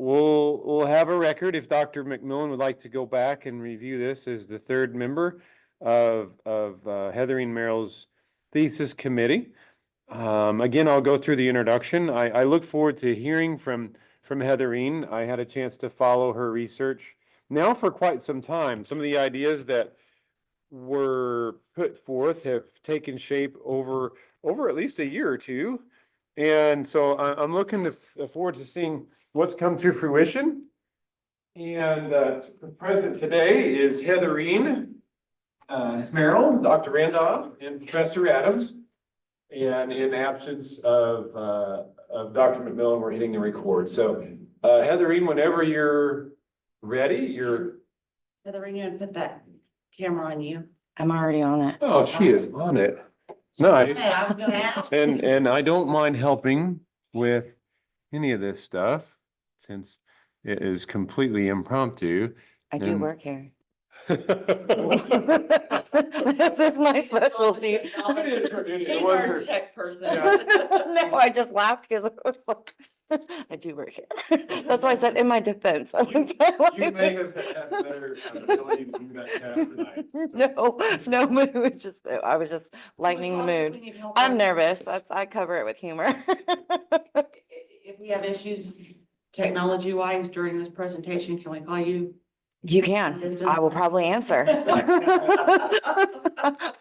we'll have a record if Dr. McMillan would like to go back and review this as the third member of Heatherine Merrill's thesis committee. Again, I'll go through the introduction. I look forward to hearing from Heatherine. I had a chance to follow her research now for quite some time. Some of the ideas that were put forth have taken shape over at least a year or two. And so I'm looking forward to seeing what's come to fruition. And present today is Heatherine Merrill, Dr. Randolph, and Professor Adams. And in absence of Dr. McMillan, we're hitting the record. So Heatherine, whenever you're ready, Heatherine, you want to put that camera on you? I'm already on it. Oh, she is on it. Nice. Hey, I was gonna ask. And I don't mind helping with any of this stuff since it is completely impromptu. I do And- work here. This This is my specialty. She's our tech person. No, I just laughed because it was like, I do work here. That's why I said in my defense. I looked at You may have had better ability to do that task than I. No mood. It's just, I was just lightening the mood. I'm nervous. I cover it with humor. If we have issues technology-wise during this presentation, can we call you? You can. I will probably answer.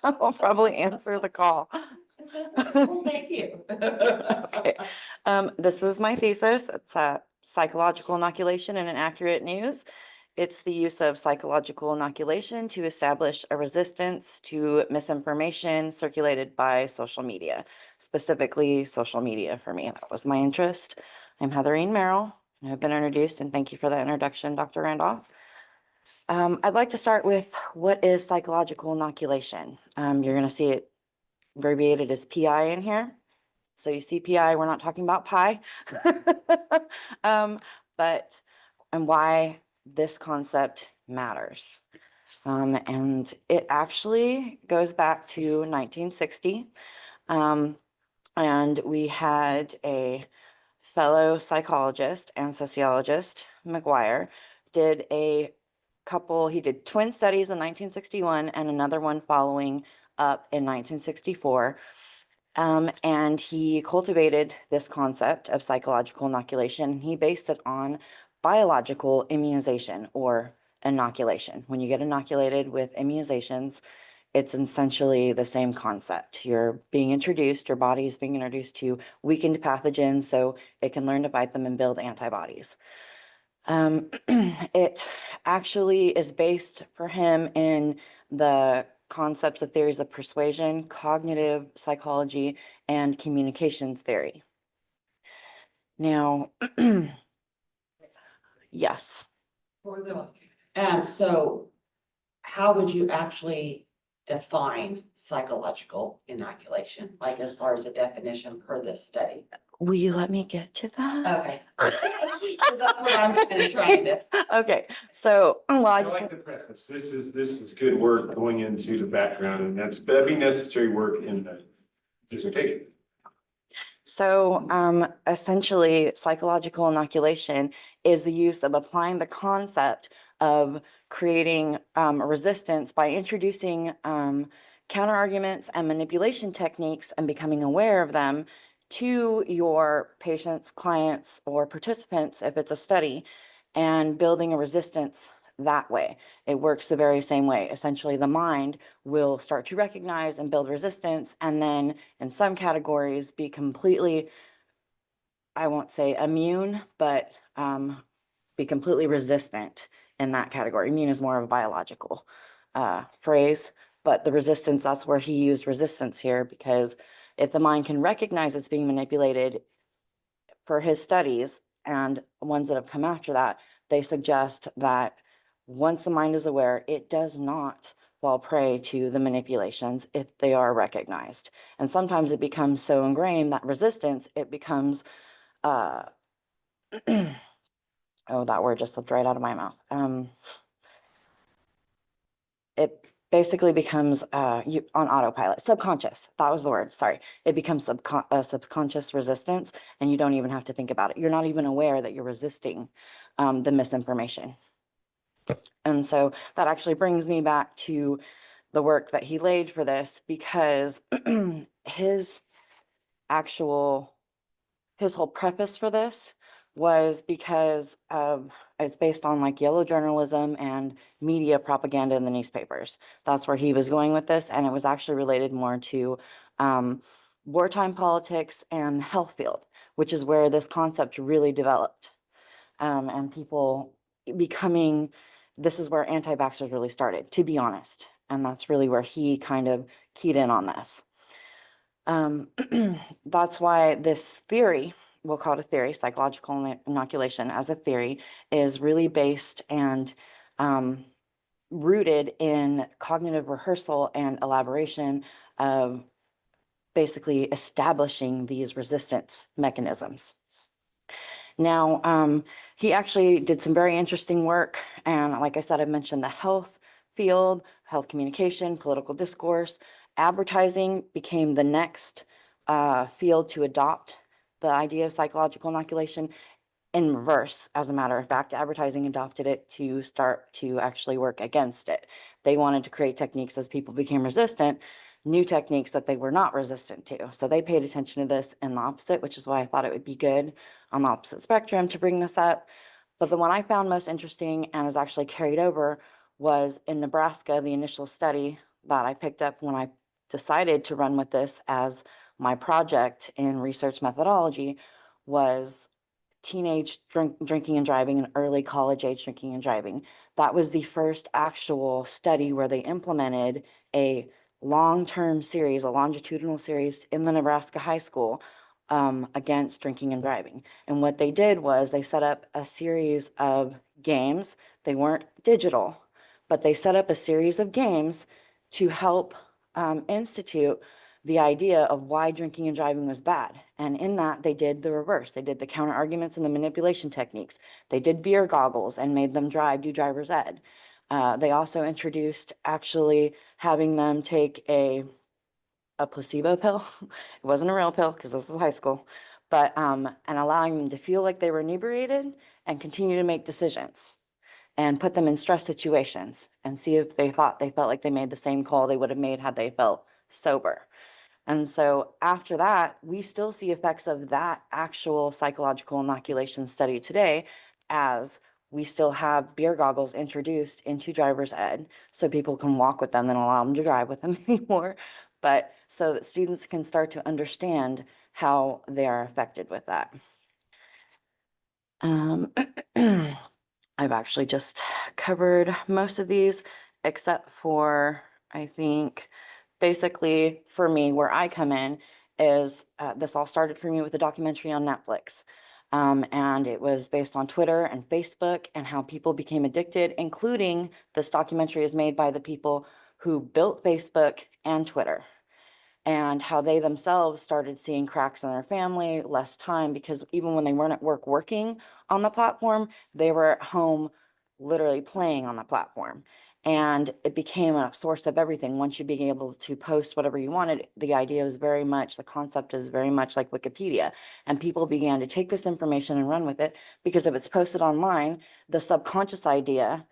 I will probably answer the call. Well, thank you. Okay. This is my thesis. It's psychological inoculation and inaccurate news. It's the use of psychological inoculation to establish a resistance to misinformation circulated by social media, specifically social media for me. That was my interest. I'm Heatherine Merrill. I've been introduced, and thank you for the introduction, Dr. Randolph. I'd like to start with what is psychological inoculation. You're going to see it abbreviated as PI in here. So you see PI, we're not talking about pie. But and why this concept matters. And it actually goes back to 1960. And we had a fellow psychologist and sociologist, McGuire, he did twin studies in 1961 and another one following up in 1964. And he cultivated this concept of psychological inoculation. He based it on biological immunization or inoculation. When you get inoculated with immunizations, it's essentially the same concept. Your body is being introduced to weakened pathogens so it can learn to fight them and build antibodies. It actually is based for him in the concepts of theories of persuasion, cognitive psychology, and communications theory. Now, yes. So how would you actually define psychological inoculation, like as far as a definition per this study? Will you let me get to that? Okay. That's what I'm kind of trying to. Okay, so, well, I like the preface. This is good work going into the background, and that'd be necessary work in the dissertation. So essentially, psychological inoculation is the use of applying the concept of creating resistance by introducing counter arguments and manipulation techniques and becoming aware of them to your patients, clients, or participants if it's a study, and building a resistance that way. It works the very same way. Essentially, the mind will start to recognize and build resistance, and then in some categories be completely, I won't say immune, but be completely resistant in that category. Immune is more of a biological phrase, but the resistance, that's where he used resistance here, because if the mind can recognize it's being manipulated, for his studies and ones that have come after that, they suggest that once the mind is aware, it does not fall prey to the manipulations if they are recognized. And sometimes it becomes so ingrained, that resistance, it becomes, oh, that word just slipped right out of my mouth. It basically becomes on autopilot, subconscious. That was the word. Sorry. It becomes subconscious resistance, and you don't even have to think about it. You're not even aware that you're resisting the misinformation. And so that actually brings me back to the work that he laid for this, because his whole preface for this was because it's based on like yellow journalism and media propaganda in the newspapers. That's where he was going with this, and it was actually related more to wartime politics and health field, which is where this concept really developed. And people becoming, this is where anti-vaxxers really started, to be honest. And that's really where he kind of keyed in on this. That's why this theory, we'll call it a theory, psychological inoculation as a theory, is really based and rooted in cognitive rehearsal and elaboration of basically establishing these resistance mechanisms. Now, he actually did some very interesting work. And like I said, I mentioned the health field, health communication, political discourse. Advertising became the next field to adopt the idea of psychological inoculation in reverse. As a matter of fact, advertising adopted it to start to actually work against it. They wanted to create techniques as people became resistant, new techniques that they were not resistant to. So they paid attention to this in the opposite, which is why I thought it would be good on the opposite spectrum to bring this up. But the one I found most interesting and is actually carried over was in Nebraska, the initial study that I picked up when I decided to run with this as my project in research methodology was teenage drinking and driving and early college age drinking and driving. That was the first actual study where they implemented a long-term series, a longitudinal series in the Nebraska high school against drinking and driving. And what they did was they set up a series of games. They weren't digital, but they set up a series of games to help institute the idea of why drinking and driving was bad. And in that, they did the reverse. They did the counter arguments and the manipulation techniques. They did beer goggles and made them do driver's ed. They also introduced actually having them take a placebo pill. It wasn't a real pill because this is high school, but and allowing them to feel like they were inebriated and continue to make decisions and put them in stress situations and see if they felt like they made the same call they would have made had they felt sober. And so after that, we still see effects of that actual psychological inoculation study today, as we still have beer goggles introduced into driver's ed so people can walk with them and allow them to drive with them anymore, but so that students can start to understand how they are affected with that. I've actually just covered most of these except for, I think, basically for me, where I come in is this all started for me with a documentary on Netflix. And it was based on Twitter and Facebook and how people became addicted, including this documentary is made by the people who built Facebook and Twitter, and how they themselves started seeing cracks in their family, less time, because even when they weren't at work working on the platform, they were at home literally playing on the platform. And it became a source of everything. Once you being able to post whatever you wanted, the idea was very much, the concept is very much like Wikipedia. And people began to take this information and run with it, because if it's posted online, the subconscious idea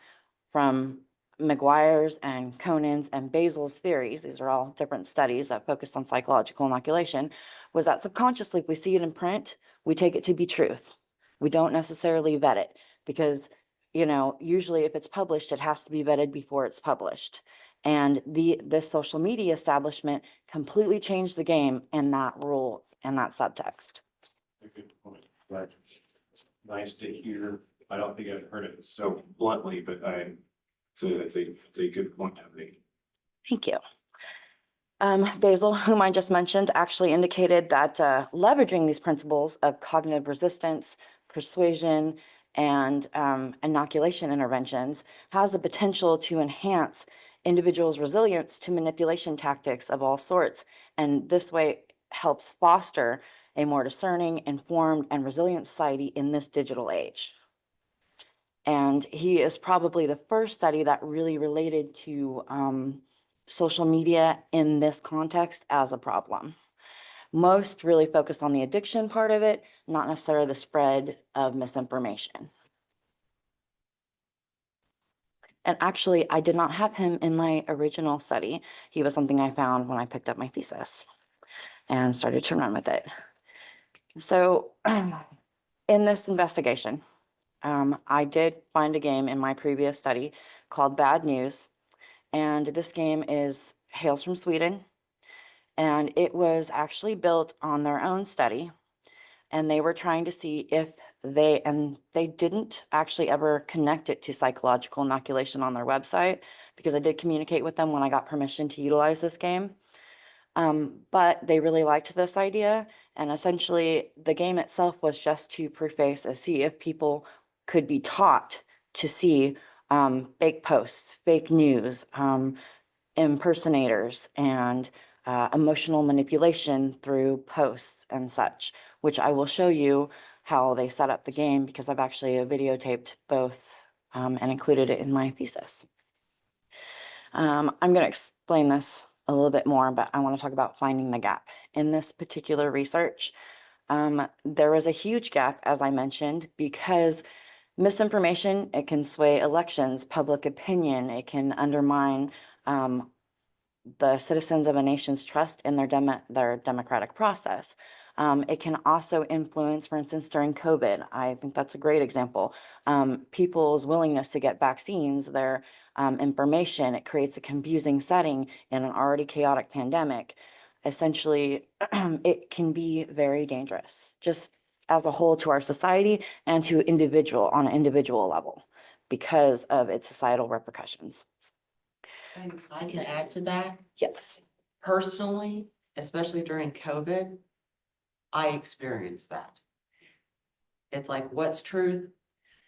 from McGuire's and Conan's and Basil's theories, these are all different studies that focused on psychological inoculation, was that subconsciously, if we see it in print, we take it to be truth. We don't necessarily vet it, because, you know, usually if it's published, it has to be vetted before it's published. And this social media establishment completely changed the game in that rule and that subtext. A good point. Right. Nice to hear. I don't think I've heard it so bluntly, but it's a good point to make. Thank you. Basil, whom I just mentioned, actually indicated that leveraging these principles of cognitive resistance, persuasion, and inoculation interventions has the potential to enhance individuals' resilience to manipulation tactics of all sorts, and this way helps foster a more discerning, informed, and resilient society in this digital age. And he is probably the first study that really related to social media in this context as a problem. Most really focused on the addiction part of it, not necessarily the spread of misinformation. And actually, I did not have him in my original study. He was something I found when I picked up my thesis and started to run with it. So in this investigation, I did find a game in my previous study called Bad News. And this game hails from Sweden. And it was actually built on their own study. And they were trying to see if they didn't actually ever connect it to psychological inoculation on their website, because I did communicate with them when I got permission to utilize this game. But they really liked this idea. And essentially the game itself was just to preface and see if people could be taught to see fake posts, fake news, impersonators, and emotional manipulation through posts and such, which I will show you how they set up the game, because I've actually videotaped both and included it in my thesis. I'm going to explain this a little bit more, but I want to talk about finding the gap. In this particular research, there was a huge gap, as I mentioned, because misinformation, it can sway elections, public opinion, it can undermine the citizens of a nation's trust in their democratic process. It can also influence, for instance, during COVID. I think that's a great example. People's willingness to get vaccines, their information, it creates a confusing setting in an already chaotic pandemic. Essentially, it can be very dangerous, just as a whole to our society and to on an individual level, because of its societal repercussions. And I can add to that. Yes. Personally, especially during COVID, I experienced that. It's like, what's truth,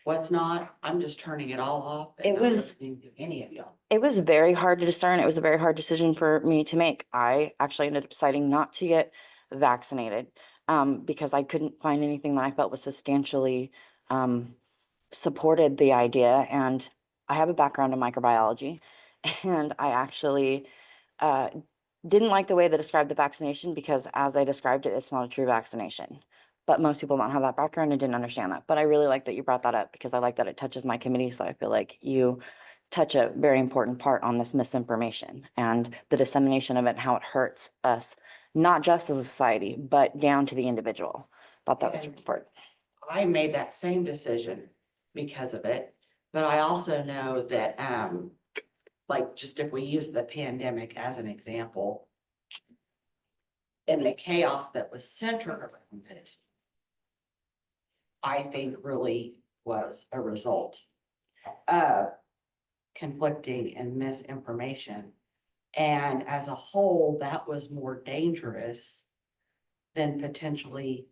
what's not? I'm just turning it all off. And It not was- listening to any of y'all. It was very hard to discern. It was a very hard decision for me to make. I actually ended up deciding not to get vaccinated because I couldn't find anything that I felt was substantially supported the idea. And I have a background in microbiology, and I actually didn't like the way they described the vaccination, because as they described it, it's not a true vaccination. But most people don't have that background and didn't understand that. But I really like that you brought that up, because I like that it touches my committee. So I feel like you touch a very important part on this misinformation and the dissemination of it and how it hurts us, not just as a society, but down to the individual. Thought that was And important. I made that same decision because of it, but I also know that, like, just if we use the pandemic as an example, and the chaos that was centered around it, I think really was a result of conflicting and misinformation. And as a whole, that was more dangerous than potentially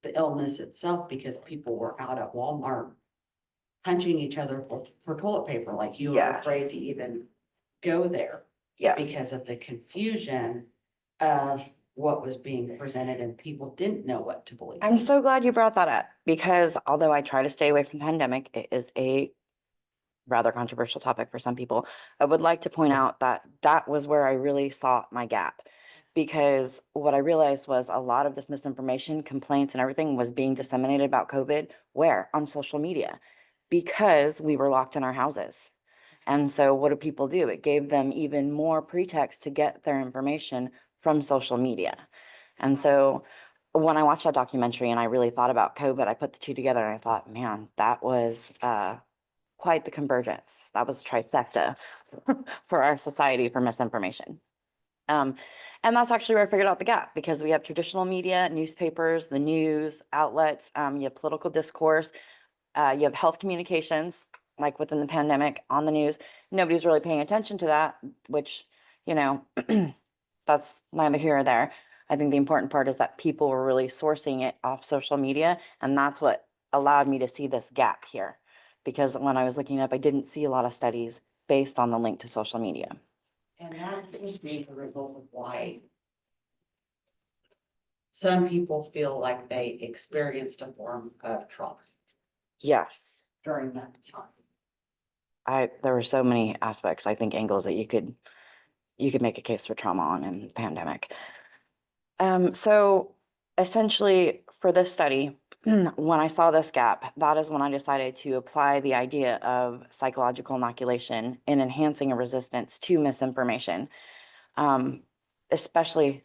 the illness itself, because people were out at Walmart punching each other for toilet paper, like you were afraid Yes. to even go there Yes. because of the confusion of what was being presented, and people didn't know what to believe. I'm so glad you brought that up, because although I try to stay away from the pandemic, it is a rather controversial topic for some people. I would like to point out that that was where I really saw my gap, because what I realized was a lot of this misinformation, complaints and everything was being disseminated about COVID, where? On social media, because we were locked in our houses. And so what do people do? It gave them even more pretext to get their information from social media. And so when I watched that documentary and I really thought about COVID, I put the two together and I thought, man, that was quite the convergence. That was a trifecta for our society for misinformation. And that's actually where I figured out the gap, because we have traditional media, newspapers, the news outlets, you have political discourse, you have health communications, like within the pandemic on the news. Nobody's really paying attention to that, which, you know, that's neither here or there. I think the important part is that people were really sourcing it off social media, and that's what allowed me to see this gap here. Because when I was looking up, I didn't see a lot of studies based on the link to social media. And that could be the result of why some people feel like they experienced a form of trauma Yes. during that time. there were so many aspects, I think, angles that you could make a case for trauma on in the pandemic. So essentially for this study, when I saw this gap, that is when I decided to apply the idea of psychological inoculation in enhancing a resistance to misinformation, especially,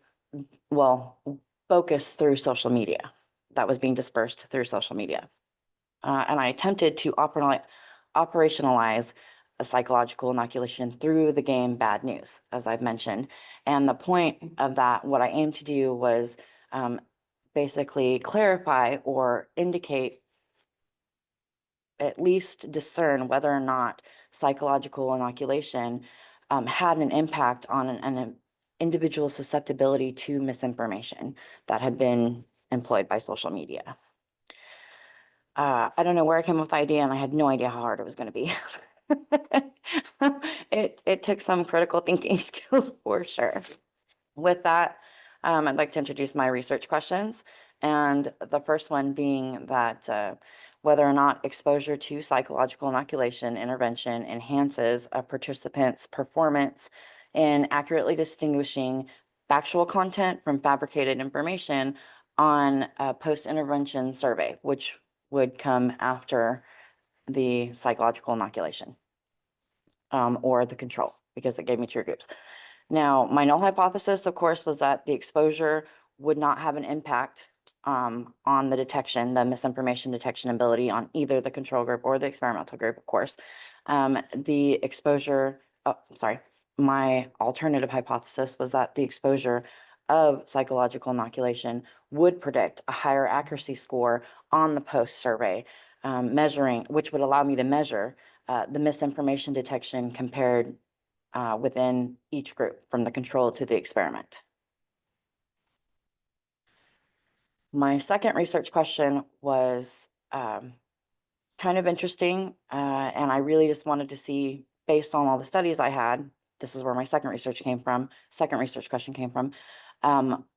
well, focused through social media that was being dispersed through social media. And I attempted to operationalize a psychological inoculation through the game Bad News, as I've mentioned. And the point of that, what I aimed to do was basically clarify or indicate, at least discern whether or not psychological inoculation had an impact on an individual's susceptibility to misinformation that had been employed by social media. I don't know where I came up with the idea, and I had no idea how hard it was going to be. It took some critical thinking skills for sure. With that, I'd like to introduce my research questions. And the first one being that whether or not exposure to psychological inoculation intervention enhances a participant's performance in accurately distinguishing factual content from fabricated information on a post-intervention survey, which would come after the psychological inoculation or the control, because it gave me two groups. Now, my null hypothesis, of course, was that the exposure would not have an impact on the detection, the misinformation detection ability on either the control group or the experimental group, of course. The exposure, my alternative hypothesis was that the exposure of psychological inoculation would predict a higher accuracy score on the post survey, measuring, which would allow me to measure the misinformation detection compared within each group, from the control to the experiment. My second research question was kind of interesting, and I really just wanted to see, based on all the studies I had, this is where my second research question came from,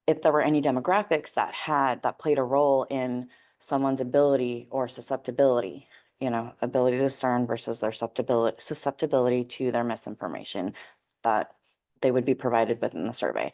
if there were any demographics that played a role in someone's ability or susceptibility, ability to discern versus their susceptibility to their misinformation that they would be provided within the survey.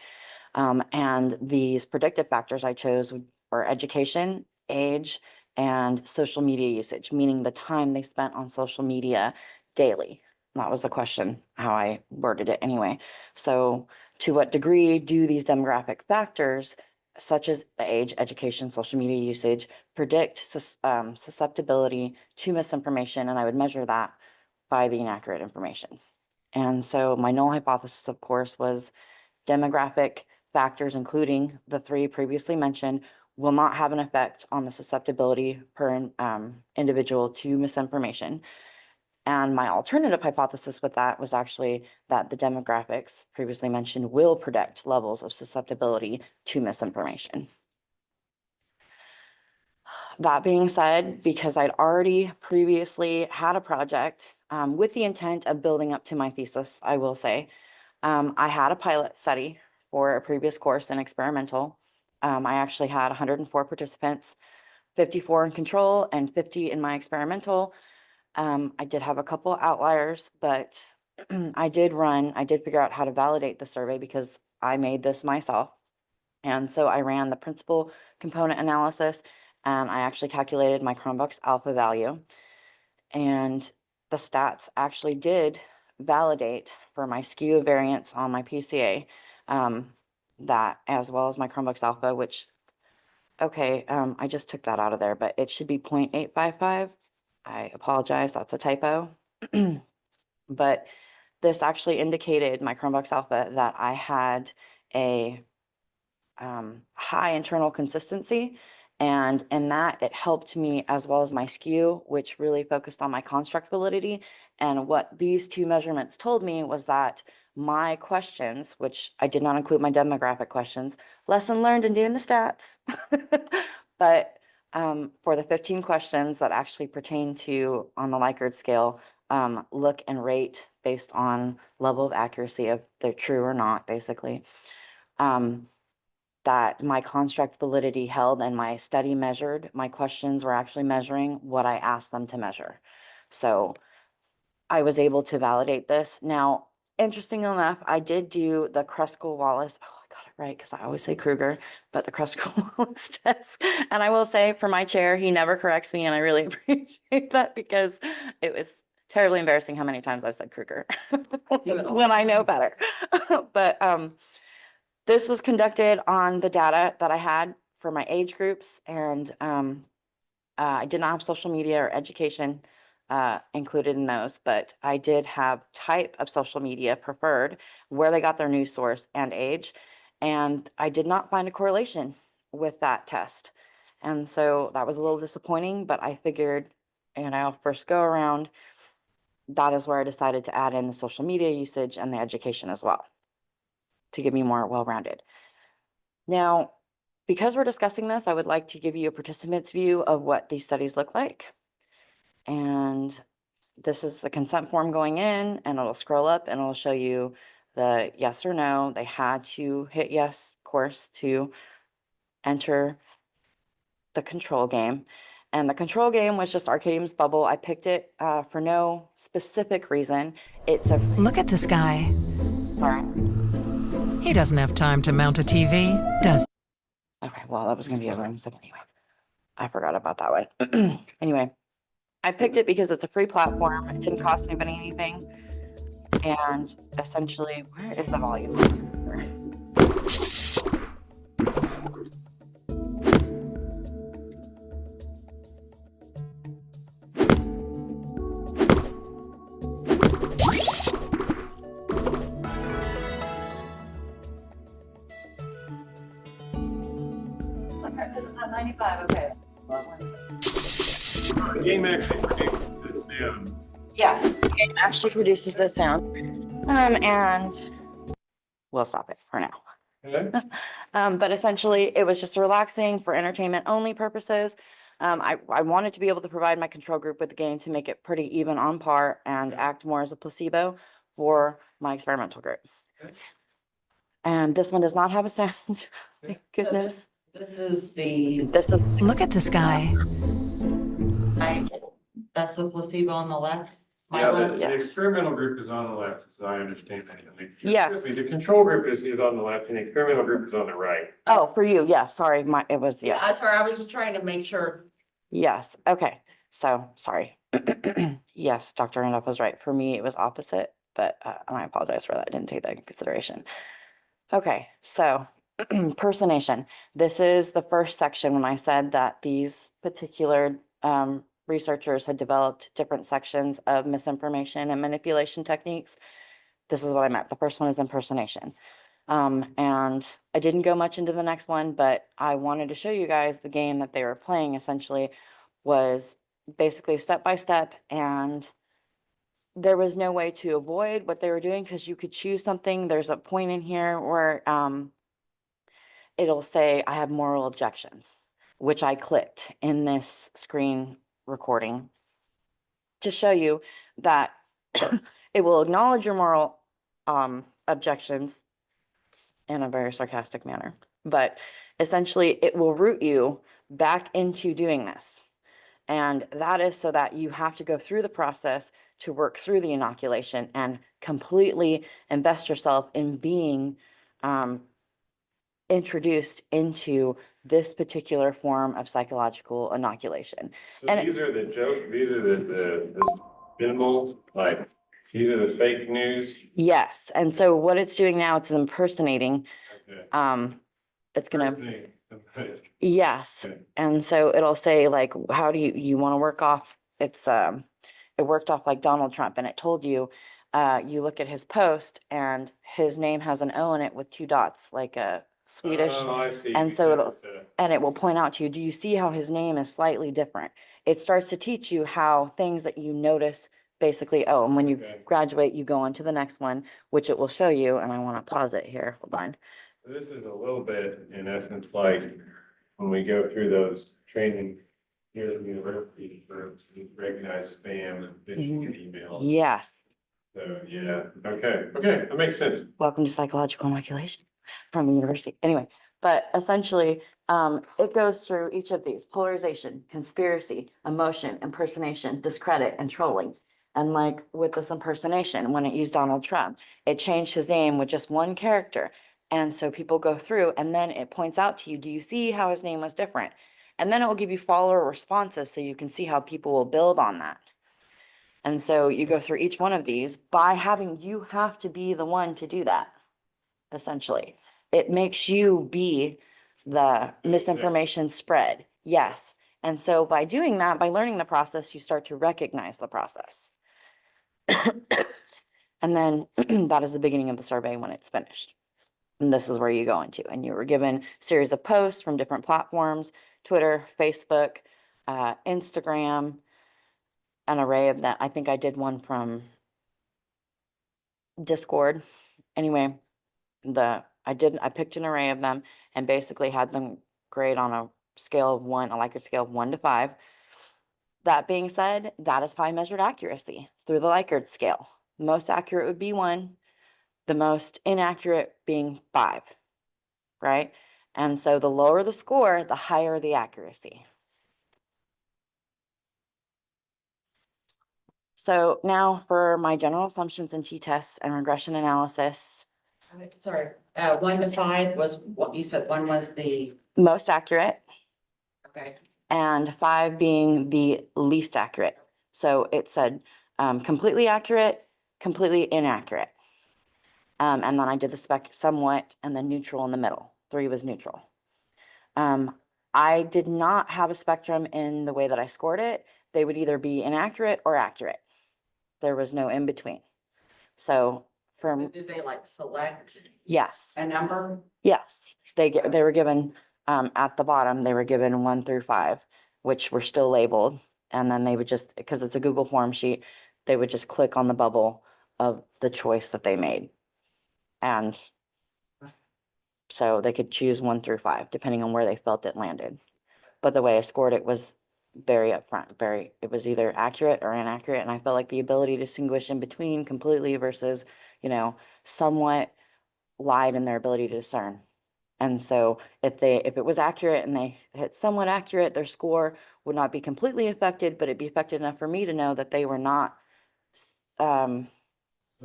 And these predictive factors I chose were education, age, and social media usage, meaning the time they spent on social media daily. That was the question, how I worded it anyway. So to what degree do these demographic factors, such as age, education, social media usage, predict susceptibility to misinformation? And I would measure that by the inaccurate information. And so my null hypothesis, of course, was demographic factors, including the three previously mentioned, will not have an effect on the susceptibility per individual to misinformation. And my alternative hypothesis with that was actually that the demographics previously mentioned will predict levels of susceptibility to misinformation. That being said, because I'd already previously had a project with the intent of building up to my thesis, I will say, I had a pilot study for a previous course in experimental. I actually had 104 participants, 54 in control and 50 in my experimental. I did have a couple outliers, but I did figure out how to validate the survey because I made this myself. And so I ran the principal component analysis, and I actually calculated my Chromebox alpha value. And the stats actually did validate for my skew variance on my PCA, that as well as my Chromebox alpha, which, okay, I just took that out of there, but it should be 0.855. I apologize, that's a typo. But this actually indicated, my Chromebox alpha, that I had a high internal consistency, and in that it helped me, as well as my skew, which really focused on my construct validity. And what these two measurements told me was that my questions, which I did not include my demographic questions, lesson learned in doing the stats, but for the 15 questions that actually pertain to, on the Likert scale, look and rate based on level of accuracy, if they're true or not, basically, that my construct validity held, and my study measured, my questions were actually measuring what I asked them to measure. So I was able to validate this. Now, interesting enough, I did do the Kruskal-Wallace. Oh, I got it right because I always say Kruger, but the Kruskal-Wallace test. And I will say for my chair, he never corrects me, and I really appreciate that because it was terribly embarrassing how many times I've said Kruger when I know better. But this was conducted on the data that I had for my age groups, and I did not have social media or education included in those, but I did have type of social media preferred, where they got their news source and age. And I did not find a correlation with that test. And so that was a little disappointing, but I figured, and I'll first go around, that is where I decided to add in the social media usage and the education as well to give me more well-rounded. Now, because we're discussing this, I would like to give you a participant's view of what these studies look like. And this is the consent form going in, and it'll scroll up and it'll show you the yes or no. They had to hit yes, of course, to enter the control game. And the control game was just Arcadium's Bubble. I picked it for no specific reason. It's a Look at this guy. Sorry. He doesn't have time to mount a TV, does Okay, well, that was gonna be a room second anyway. I forgot about that one. Anyway, I picked it because it's a free platform. It didn't cost anybody anything. And essentially, where is the volume? Okay, this is at 95, okay. The game actually produces the sound. Yes, it actually produces the sound. And we'll stop it for now. Okay. But essentially, it was just relaxing for entertainment only purposes. I wanted to be able to provide my control group with the game to make it pretty even on par and act more as a placebo for my experimental group. Okay. And this one does not have a sound, thank goodness. This is the, This is, Look at this guy. that's the placebo on the left. My Yeah, left. the Yes. experimental group is on the left, as I understand that. And the- Yes. The control group is on the left and the experimental group is on the right. oh, for you, yes, sorry, it was, Yeah, yes. that's where I was just trying to make sure. Yes, okay, so, sorry. Yes, Dr. Randolph was right. For me, it was opposite, but and I apologize for that. I didn't take that into consideration. Okay, so personation. This is the first section when I said that these particular researchers had developed different sections of misinformation and manipulation techniques. This is what I meant. The first one is impersonation. And I didn't go much into the next one, but I wanted to show you guys the game that they were playing essentially was basically step by step, and there was no way to avoid what they were doing because you could choose something. There's a point in here where it'll say, I have moral objections, which I clicked in this screen recording to show you that it will acknowledge your moral objections in a very sarcastic manner, but essentially it will route you back into doing this. And that is so that you have to go through the process to work through the inoculation and completely invest yourself in being introduced into this particular form of psychological inoculation. So And these are the joke, these are the spinball, like, these are the fake news. Yes, and so what it's doing now, it's impersonating. Okay. It's gonna, Okay. yes, Okay. and so it'll say like, how do you want to work off? It's it worked off like Donald Trump, and it told you, you look at his post and his name has an O in it with 2 dots, like a Swedish. Oh, I see. And so Because it'll, it's and it will point out to you, do you see how his name is slightly different? It starts to teach you how things that you notice basically, oh, and when you Okay. graduate, you go on to the next one, which it will show you, and I want to pause it here, hold on. This is a little bit, in essence, like when we go through those training here at the university for recognize spam and phishing and emails. Yes, So, yeah, okay, that makes sense. welcome to psychological inoculation from the university. Anyway, but essentially, it goes through each of these: polarization, conspiracy, emotion, impersonation, discredit, and trolling. And like with this impersonation, when it used Donald Trump, it changed his name with just one character. And so people go through and then it points out to you, do you see how his name was different? And then it will give you follower responses so you can see how people will build on that. And so you go through each one of these by having, you have to be the one to do that, essentially. It makes you be the misinformation spread. Yes. And so by doing that, by learning the process, you start to recognize the process. And then that is the beginning of the survey when it's finished. And this is where you go into, and you were given a series of posts from different platforms, Twitter, Facebook, Instagram, an array of that. I think I did one from Discord. Anyway, I picked an array of them and basically had them grade on a scale of 1, a Likert scale of 1 to 5. That being said, that is how I measured accuracy through the Likert scale. The most accurate would be 1, the most inaccurate being 5, right? And so the lower the score, the higher the accuracy. So now for my general assumptions and t-tests and regression analysis. Sorry, 1 to 5 was what you said, 1 was the, Most accurate okay, and 5 being the least accurate. So it said completely accurate, completely inaccurate. And then I did the spec somewhat and then neutral in the middle. 3 was neutral. I did not have a spectrum in the way that I scored it. They would either be inaccurate or accurate. There was no in between. So from, did they like select yes, a number? yes, they were given, at the bottom, they were given 1 through 5, which were still labeled. And then they would just, because it's a Google form sheet, they would just click on the bubble of the choice that they made. And so they could choose 1 through 5, depending on where they felt it landed. But the way I scored it was very upfront, it was either accurate or inaccurate. And I felt like the ability to distinguish in between completely versus, somewhat lied in their ability to discern. And so if it was accurate and they hit somewhat accurate, their score would not be completely affected, but it'd be affected enough for me to know that they were not, How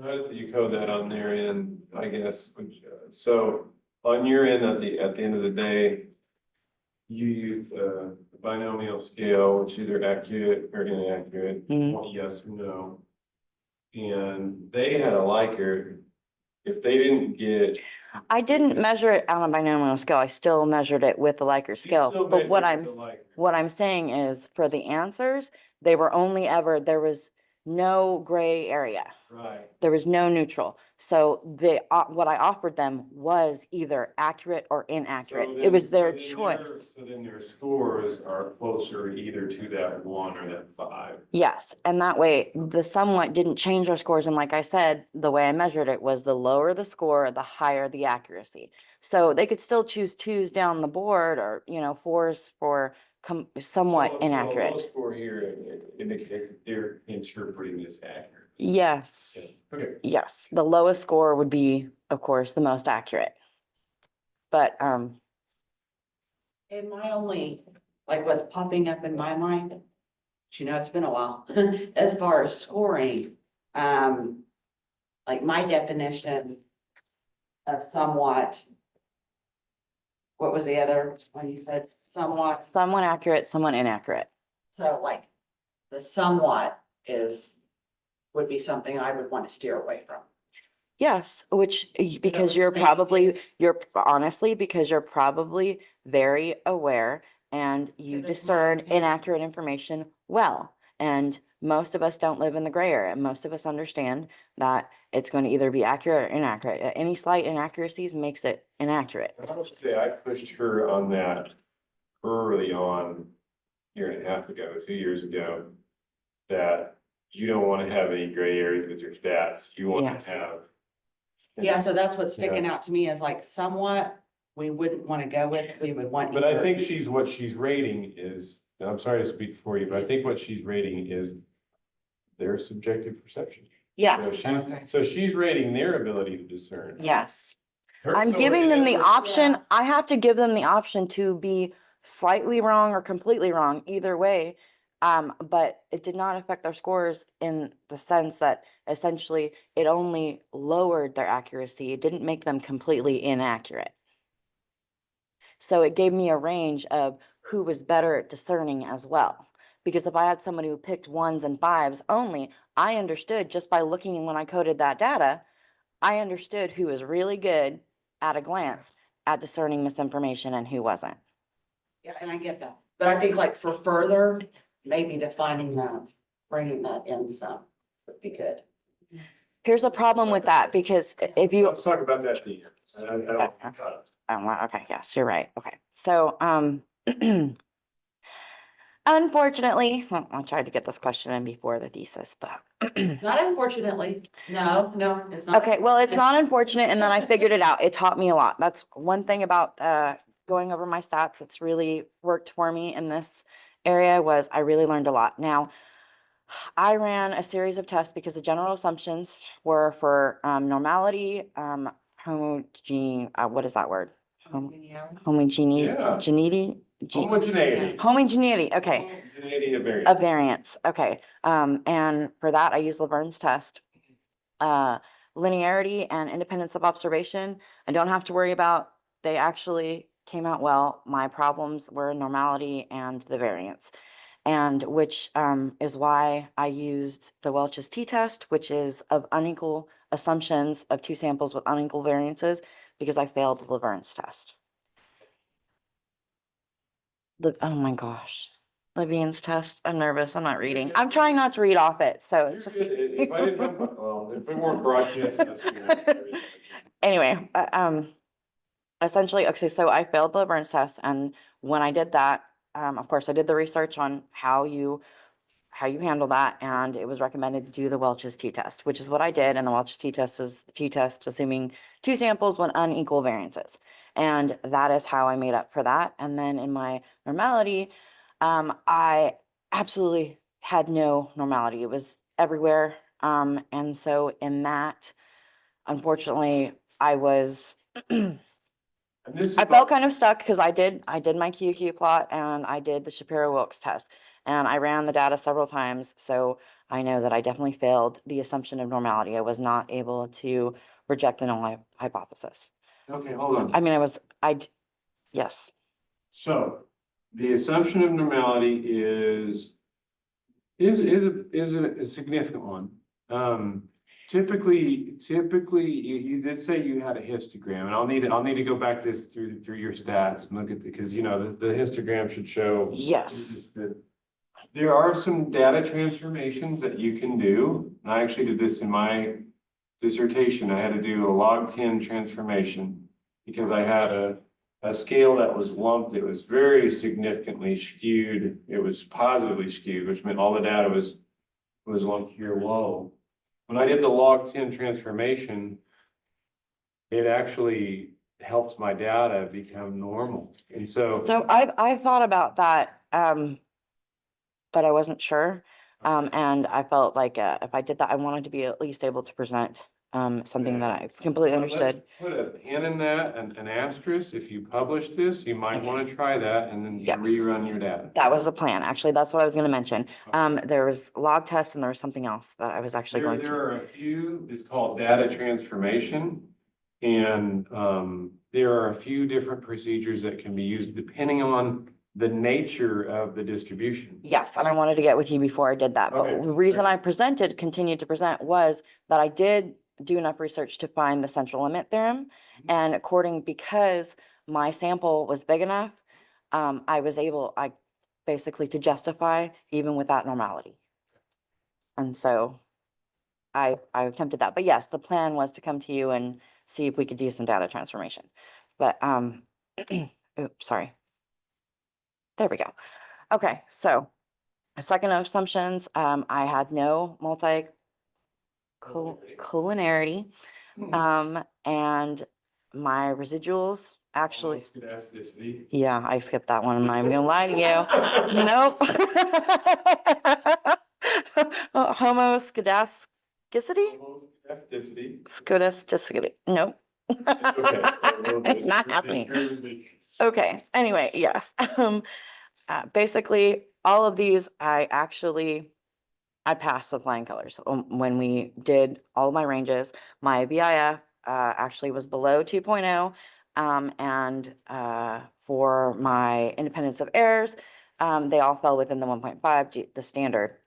did you code that on their end, I guess? So on your end, at the end of the day, you used a binomial scale, which is either accurate or inaccurate, Mhm. yes or no. And they had a Likert. If they didn't get, I didn't measure it on a binomial scale. I still measured it with the Likert scale. still But what measured I'm, the Likert. what I'm saying is for the answers, they were only ever, there was no gray area. right? There was no neutral. So what I offered them was either accurate or inaccurate. So It was their then choice. So then their scores are closer either to that 1 or that 5. Yes, and that way the somewhat didn't change our scores. And like I said, the way I measured it was the lower the score, the higher the accuracy. So they could still choose 2s down the board or, 4s for somewhat So a low inaccurate. score here indicates that they're interpreting this accurate. Yes, Okay. yes, the lowest score would be, of course, the most accurate. But And my only, like what's popping up in my mind, it's been a while, as far as scoring, like my definition of somewhat, what was the other one you said? Somewhat, somewhat accurate, somewhat inaccurate. so like the somewhat would be something I would want to steer away from. Yes, which, because what you're I'm saying? honestly, because you're probably very aware and you Because it's my discern opinion. inaccurate information well. And most of us don't live in the gray area. Most of us understand that it's going to either be accurate or inaccurate. Any slight inaccuracies makes it inaccurate. I would say I pushed her on that early on, a year and a half ago, 2 years ago, that you don't want to have any gray areas with your stats. You want Yes. to have. Yeah, so that's what's sticking out to me is like somewhat, we wouldn't want to go with, we would want. But I either. think what she's rating is, and I'm sorry to speak for you, but I think what she's rating is their subjective perception. Yes, So she's rating their ability to discern. yes. Her- I'm so giving them the whatever- option. Yeah. I have to give them the option to be slightly wrong or completely wrong, either way. But it did not affect their scores in the sense that essentially it only lowered their accuracy. It didn't make them completely inaccurate. So it gave me a range of who was better at discerning as well. Because if I had somebody who picked 1s and 5s only, I understood just by looking when I coded that data, I understood who was really good at a glance at discerning misinformation and who wasn't. Yeah, and I get that, but I think like for further, maybe defining that, bringing that in some would be good. Here's a problem with that, because if you, Let's talk about that at the end. okay, yes, you're right. Okay, so, unfortunately, I tried to get this question in before the thesis, but. Not unfortunately, no, it's not. Okay, well, it's not unfortunate, and then I figured it out. It taught me a lot. That's one thing about going over my stats that's really worked for me in this area, was I really learned a lot. Now, I ran a series of tests because the general assumptions were for normality, what is that word? Homogeneity? Yeah. Homogeneity? Homogeneity. Okay. Homogeneity of variance. Of variance, okay. And for that, I use Laverne's test. Linearity and independence of observation, I don't have to worry about. They actually came out well. My problems were normality and the variance, and which is why I used the Welch's t-test, which is of unequal assumptions of 2 samples with unequal variances, because I failed the Laverne's test. Oh my gosh. Levine's test. I'm nervous. I'm not reading. I'm trying not to read off it. So it's just. If I didn't have, well, if we weren't broadcast, that's good. Anyway, essentially, okay, so I failed the Laverne's test, and when I did that, of course, I did the research on how you handle that, and it was recommended to do the Welch's t-test, which is what I did. And the Welch's t-test is the t-test assuming 2 samples with unequal variances, and that is how I made up for that. And then in my normality, I absolutely had no normality. It was everywhere. And so in that, unfortunately, I was, I felt kind of stuck, because I did my QQ plot, and I did the Shapiro-Wilks test, and I ran the data several times. So I know that I definitely failed the assumption of normality. I was not able to reject the null hypothesis. Okay, hold on. I mean, yes. So the assumption of normality is a significant one. Typically, you did say you had a histogram, and I'll need to go back through your stats and look at because the histogram should show. Yes. That there are some data transformations that you can do. And I actually did this in my dissertation. I had to do a log 10 transformation because I had a scale that was lumped. It was very significantly skewed. It was positively skewed, which meant all the data was lumped here low. When I did the log 10 transformation, it actually helped my data become normal. And so I thought about that, but I wasn't sure. And I felt like if I did that, I wanted to be at least able to present something that I completely understood. Let's put a pin in that, and an asterisk. If you publish this, you might want to try that and then Yes. rerun your data. That was the plan. Actually, that's what I was going to mention. There was log tests, and there was something else that I was actually going to. There are a few, it's called data transformation. And there are a few different procedures that can be used depending on the nature of the distribution. Yes, and I wanted to get with you before I did that. But Okay. the reason I continued to present, was that I did do enough research to find the central limit theorem. And because my sample was big enough, I was able, basically to justify even without normality. And so I attempted that. But yes, the plan was to come to you and see if we could do some data transformation. But, oops, sorry. There we go. Okay, so second assumptions, I had no multicollinearity, and my residuals actually. Yeah, I skipped that one. I'm not even gonna lie to you. Nope. Homoscedasticity? Scodasticity. Nope. Not happening. Okay, anyway, yes. Basically, all of these, I passed with flying colors. When we did all of my ranges, my BIF actually was below 2.0. And for my independence of errors, they all fell within the 1.5, the standard,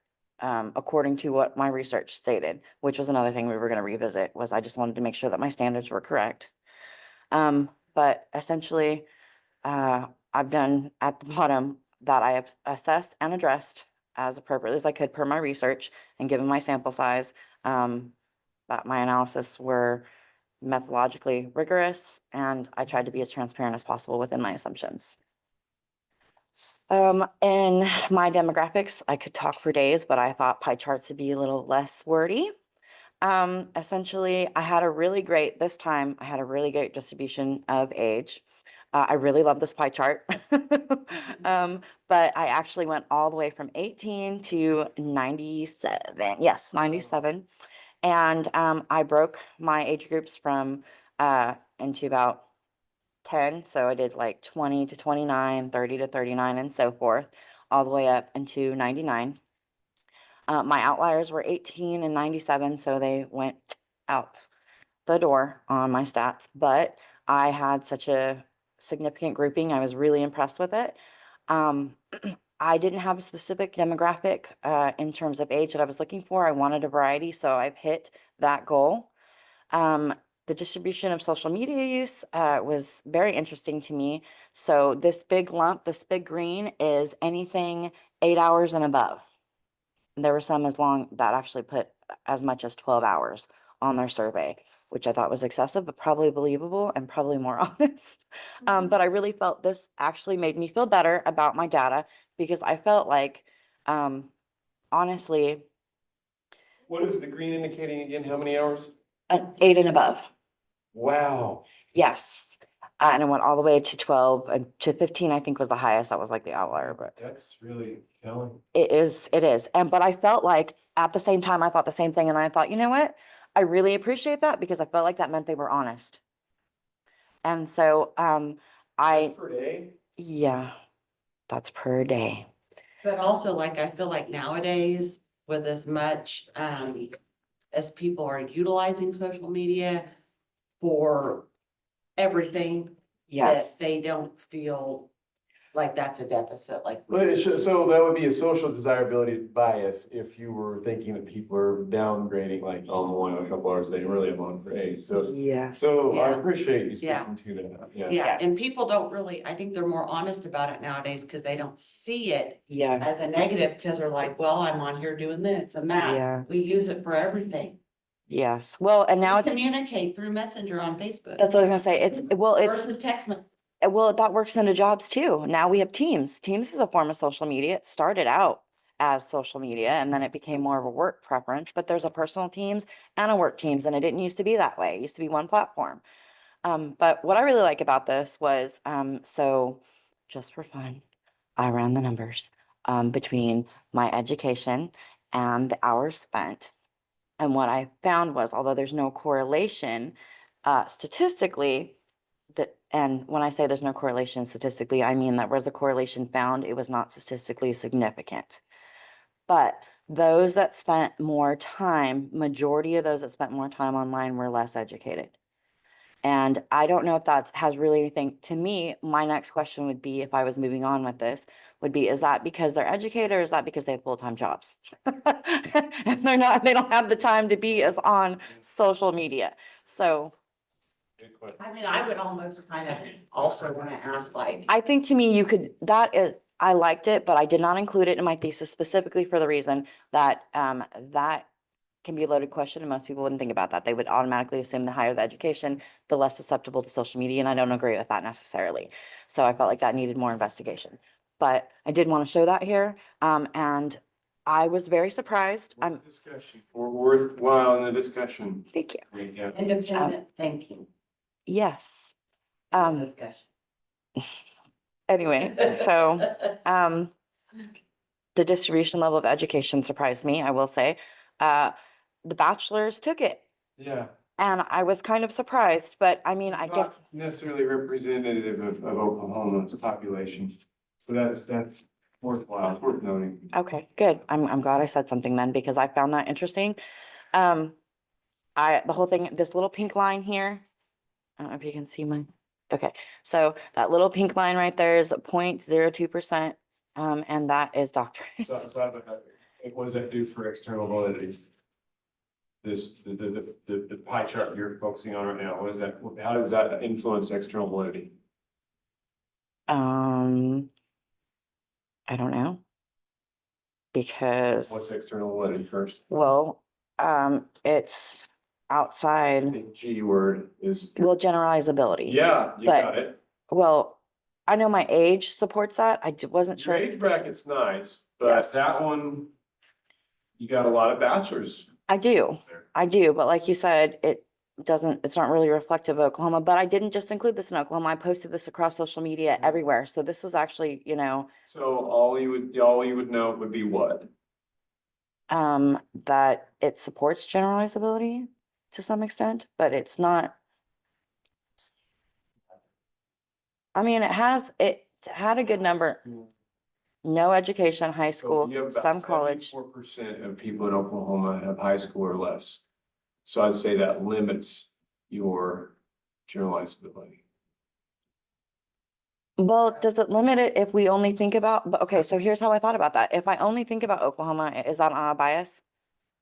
according to what my research stated, which was another thing we were going to revisit, was I just wanted to make sure that my standards were correct. But essentially, I've done at the bottom that I have assessed and addressed as appropriately as I could per my research, and given my sample size, that my analysis were methodologically rigorous, and I tried to be as transparent as possible within my assumptions. In my demographics, I could talk for days, but I thought pie charts would be a little less wordy. Essentially, this time I had a really great distribution of age. I really love this pie chart. But I actually went all the way from 18 to 97. Yes, 97. And I broke my age groups from into about 10. So I did like 20 to 29, 30 to 39, and so forth, all the way up into 99. My outliers were 18 and 97, so they went out the door on my stats, but I had such a significant grouping. I was really impressed with it. I didn't have a specific demographic in terms of age that I was looking for. I wanted a variety, so I've hit that goal. The distribution of social media use was very interesting to me. So this big lump, this big green, is anything 8 hours and above. There were some that actually put as much as 12 hours on their survey, which I thought was excessive, but probably believable and probably more honest. But I really felt this actually made me feel better about my data, because I felt like, honestly, What is the green indicating again? How many hours? 8 and above. Wow. Yes. And it went all the way to 12 and to 15, I think was the highest. That was like the outlier, but That's really telling. it is. But I felt like at the same time, I thought the same thing. And I thought, you know what? I really appreciate that, because I felt like that meant they were honest. And so, Per day? yeah, that's per day. But also, like, I feel like nowadays, with as much, as people are utilizing social media for everything, that Yes. they don't feel like that's a deficit, like. So that would be a social desirability bias if you were thinking that people are downgrading, like, oh, I'm only on a couple hours a day, really I'm on for 8. So, Yes. so I Yeah. appreciate you Yeah. speaking to that. Yeah. Yeah, Yes. and people don't really, I think they're more honest about it nowadays, because they don't see it as Yes. a negative, because they're like, well, I'm on here doing this and that. Yeah. We use it for everything. Yes. Well, and now We it's, communicate through Messenger on Facebook that's what I was gonna say. It's versus text message. well, that works into jobs too. Now we have Teams. Teams is a form of social media. It started out as social media, and then it became more of a work preference, but there's a personal Teams and a work Teams, and it didn't used to be that way. It used to be one platform. But what I really like about this was, so just for fun, I ran the numbers between my education and the hours spent. And what I found was, although there's no correlation statistically, and when I say there's no correlation statistically, I mean that was the correlation found, it was not statistically significant. But those that spent more time, majority of those that spent more time online were less educated. And I don't know if that has really anything, to me, my next question would be, if I was moving on with this, would be, is that because they're educated, or is that because they have full-time jobs? And they don't have the time to be as on social media. So Good question. I mean, I would almost kind of also want to ask, like, I think to me, I liked it, but I did not include it in my thesis specifically for the reason that that can be a loaded question, and most people wouldn't think about that. They would automatically assume the higher the education, the less susceptible to social media, and I don't agree with that necessarily. So I felt like that needed more investigation. But I did want to show that here, and I was very surprised. Discussion, or worthwhile in the discussion. Thank you. Yeah. independent thinking Yes. Um, discussion. anyway, so the distribution level of education surprised me, I will say. The bachelor's took it, Yeah. and I was kind of surprised, but I mean, I It's guess, not necessarily representative of Oklahoma's population. So that's Worthwhile, it's worth noting. Okay, good. I'm glad I said something then because I found that interesting. The whole thing, this little pink line here, I don't know if you can see mine. Okay, so that little pink line right there is 0.02%, and that is doctorates. What does that do for external validity? The pie chart you're focusing on right now, what is that, how does that influence external validity? I don't know. Because, What's external validity first? well, it's outside, The G word is, well, generalizability. yeah, you But- got it. Well, I know my age supports that. wasn't sure. Your if age this- bracket's nice, Yes. but that one, you got a lot of bachelors I do, there. but like you said, it's not really reflective of Oklahoma, but I didn't just include this in Oklahoma. I posted this across social media everywhere. So this is actually, So all you would know would be what? that it supports generalizability to some extent, but it's not. I mean, it had a good number, no education, high school, some college. 4% of people in Oklahoma have high school or less. So I'd say that limits your generalizability. Well, does it limit it if we only think about, but okay, so here's how I thought about that. If I only think about Oklahoma, is that on a bias?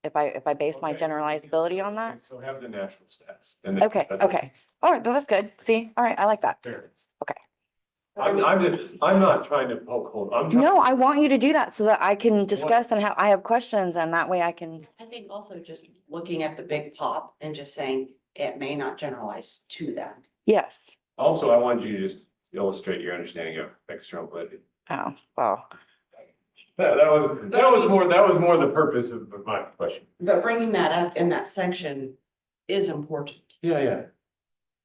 If I base my Okay. generalizability on that? So have the national stats. And Okay, that's it. okay. All right, that's good. See, all right, I like that. Fair. Okay. I'm not trying to poke holes. I'm trying. No, I want you to do that so that I can discuss and I have questions and that way I can, I think also just looking at the big pop and just saying it may not generalize to that. yes. Also, I wanted you to just illustrate your understanding of external validity. Oh, well, That was more the purpose of my question. But bringing that up in that section is important. Yeah.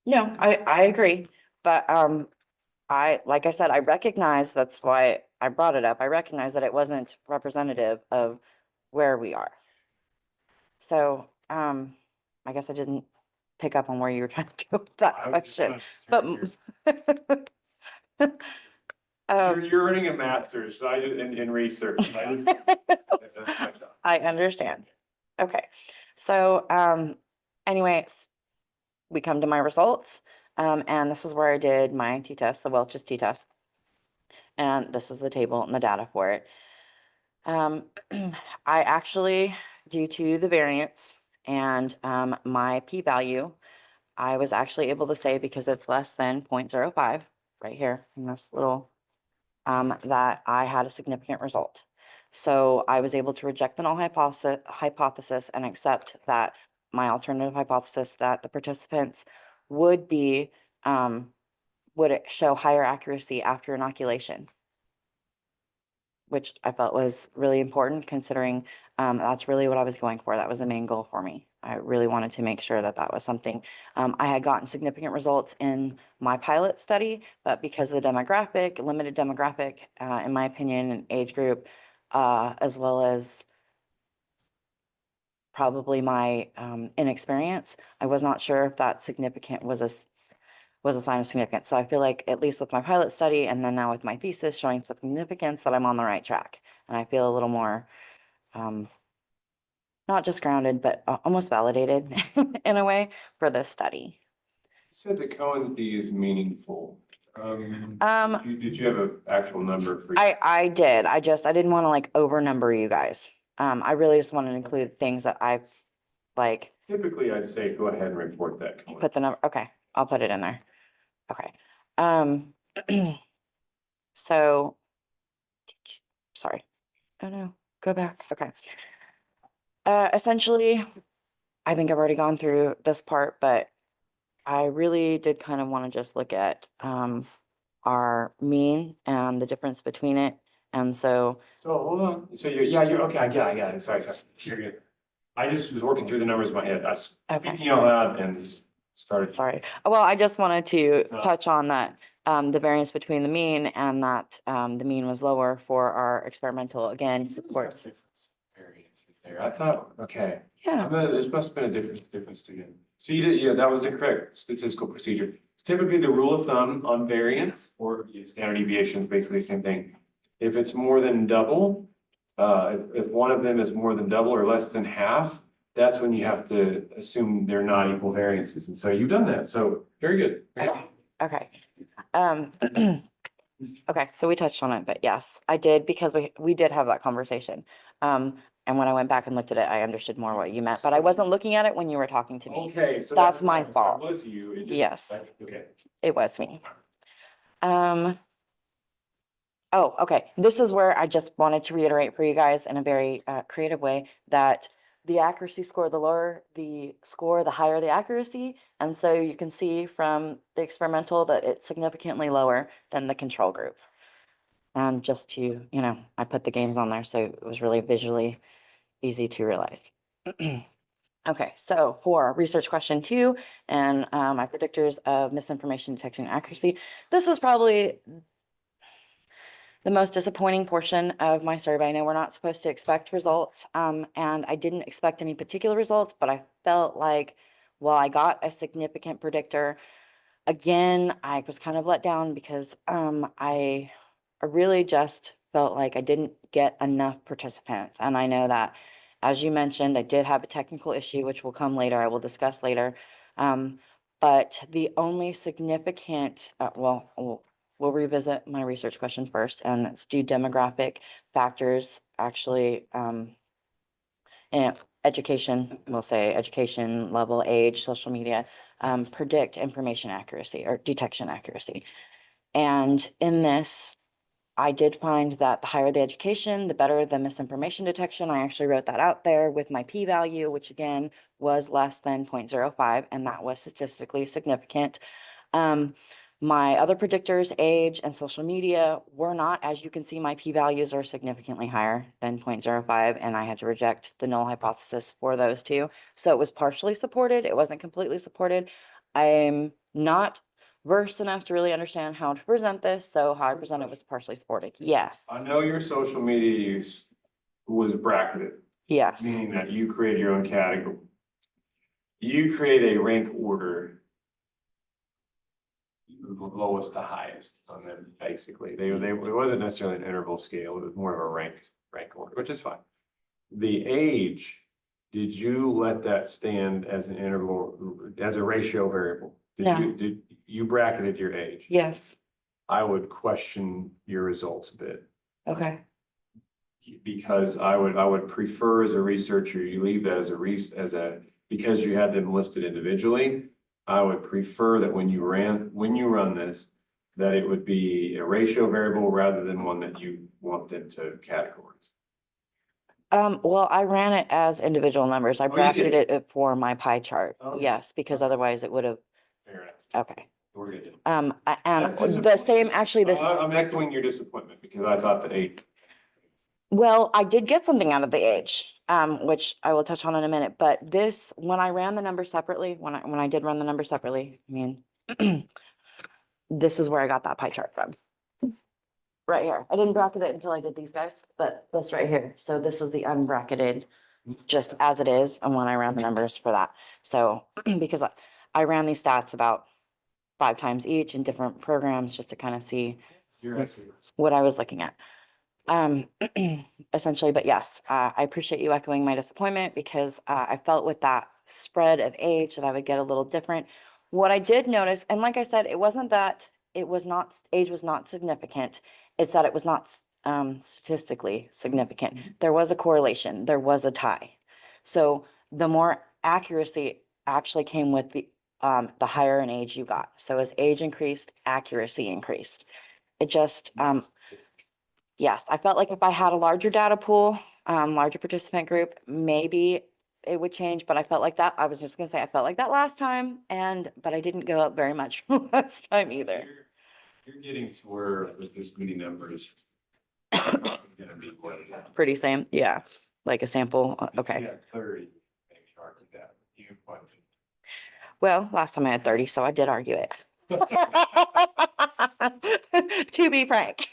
no, I agree. But, like I said, I recognize, that's why I brought it up. I recognize that it wasn't representative of where we are. So, I guess I didn't pick up on where you were trying to go with that question, but. You're earning a master's, so in research. So that's my job. I understand. Okay, so, anyways, we come to my results, and this is where I did my t-test, the Welch's t-test. And this is the table and the data for it. I actually, due to the variance and, my p-value, I was actually able to say, because it's less than 0.05 right here in this little, that I had a significant result. So I was able to reject the null hypothesis and accept that my alternative hypothesis that the participants would be, would it show higher accuracy after inoculation, which I felt was really important considering, that's really what I was going for. That was the main goal for me. I really wanted to make sure that that was something. I had gotten significant results in my pilot study, but because of the limited demographic, in my opinion, and age group, as well as probably my, inexperience, I was not sure if that significant was a sign of significance. So I feel like at least with my pilot study and then now with my thesis showing significance that I'm on the right track. And I feel a little more, not just grounded, but almost validated in a way for this study. You said the Cohen's D is meaningful. Um, Did you have an actual number for? I did. I didn't want to like over number you guys. I really just wanted to include things that I've like Typically, I'd say go ahead and report that. Cohen. put the number. Okay, I'll put it in there. Okay. So, sorry. Oh no, go back. Okay. Essentially, I think I've already gone through this part, but I really did kind of want to just look at our mean and the difference between it. And so, Hold on. So you're okay. I got it. Sorry. You're good. I just was working through the numbers in my head. I was Okay. speaking out loud and just started. sorry. Well, I just wanted to No. touch on that, the variance between the mean and that the mean was lower for our experimental, again, supports. Variances there. I thought, okay. Yeah. This must have been a difference to you. So you did, yeah, that was the correct statistical procedure. It's typically the rule of thumb on variance or standard deviation is basically the same thing. If it's more than double, if one of them is more than double or less than half, that's when you have to assume they're not equal variances. And so you've done that. So very good. Okay. Okay, so we touched on it, but yes, I did because we did have that conversation. And when I went back and looked at it, I understood more what you meant, but I wasn't looking at it when you were talking to me. Okay, so That's my so it fault. was you. It just- Yes. Okay. It was me. Oh, okay. This is where I just wanted to reiterate for you guys in a very creative way that the accuracy score, the lower the score, the higher the accuracy. And so you can see from the experimental that it's significantly lower than the control group. Just to, I put the games on there, so it was really visually easy to realize. Okay, so for research question 2 and my predictors of misinformation detection and accuracy, this is probably the most disappointing portion of my survey. I know we're not supposed to expect results, and I didn't expect any particular results, but I felt like, well, I got a significant predictor. Again, I was kind of let down because I really just felt like I didn't get enough participants. And I know that, as you mentioned, I did have a technical issue, which will come later, I will discuss later. But the only significant, we'll revisit my research question first, and let's do demographic factors, actually, and education, we'll say education level, age, social media, predict information accuracy or detection accuracy. And in this, I did find that the higher the education, the better the misinformation detection. I actually wrote that out there with my p-value, which again was less than 0.05, and that was statistically significant. My other predictors, age and social media, were not. As you can see, my p-values are significantly higher than 0.05, and I had to reject the null hypothesis for those two. So it was partially supported. It wasn't completely supported. I'm not versed enough to really understand how to present this, so how I present it was partially supported. Yes. I know your social media use was bracketed, Yes. meaning that you create your own category. You create a rank order, lowest to highest on them, basically. It wasn't necessarily an interval scale, it was more of a rank order, which is fine. The age, did you let that stand as an interval, as a ratio variable? Did you bracketed your age? Yes. I would question your results a bit. Okay. Because I would prefer as a researcher, you leave that because you had them listed individually. I would prefer that when you run this, that it would be a ratio variable rather than one that you lumped into categories. Well, I ran it as individual numbers. I you did? bracketed it for my pie chart. Okay. Yes, because otherwise it would have, Fair enough. okay. We're good. And That's the disappointing. same, actually, this, I'm echoing your disappointment because I thought that well, I did get something out of the age, which I will touch on in a minute, but this, when I ran the numbers separately, when I did run the numbers separately, I mean, this is where I got that pie chart from. Right here. I didn't bracket it until I did these guys, but this right here. So this is the unbracketed, just as it is, and when I ran the numbers for that. So because I ran these stats about 5 times each in different programs just to kind of see what I was looking at. Essentially, but yes, I appreciate you echoing my disappointment because I felt with that spread of age that I would get a little different. What I did notice, and like I said, it wasn't that age was not significant. It's that it was not statistically significant. There was a correlation. There was a tie. So the more accuracy actually came with the higher in age you got. So as age increased, accuracy increased. It just, yes, I felt like if I had a larger data pool, larger participant group, maybe it would change, but I felt like that. I was just gonna say, I felt like that last time, but I didn't go up very much last time either. You're getting to where with this many numbers. Gonna be what? Pretty same, yeah, like a sample, okay. Yeah, 30, maybe argue that. Well, last time I had 30, so I did argue it. To be frank.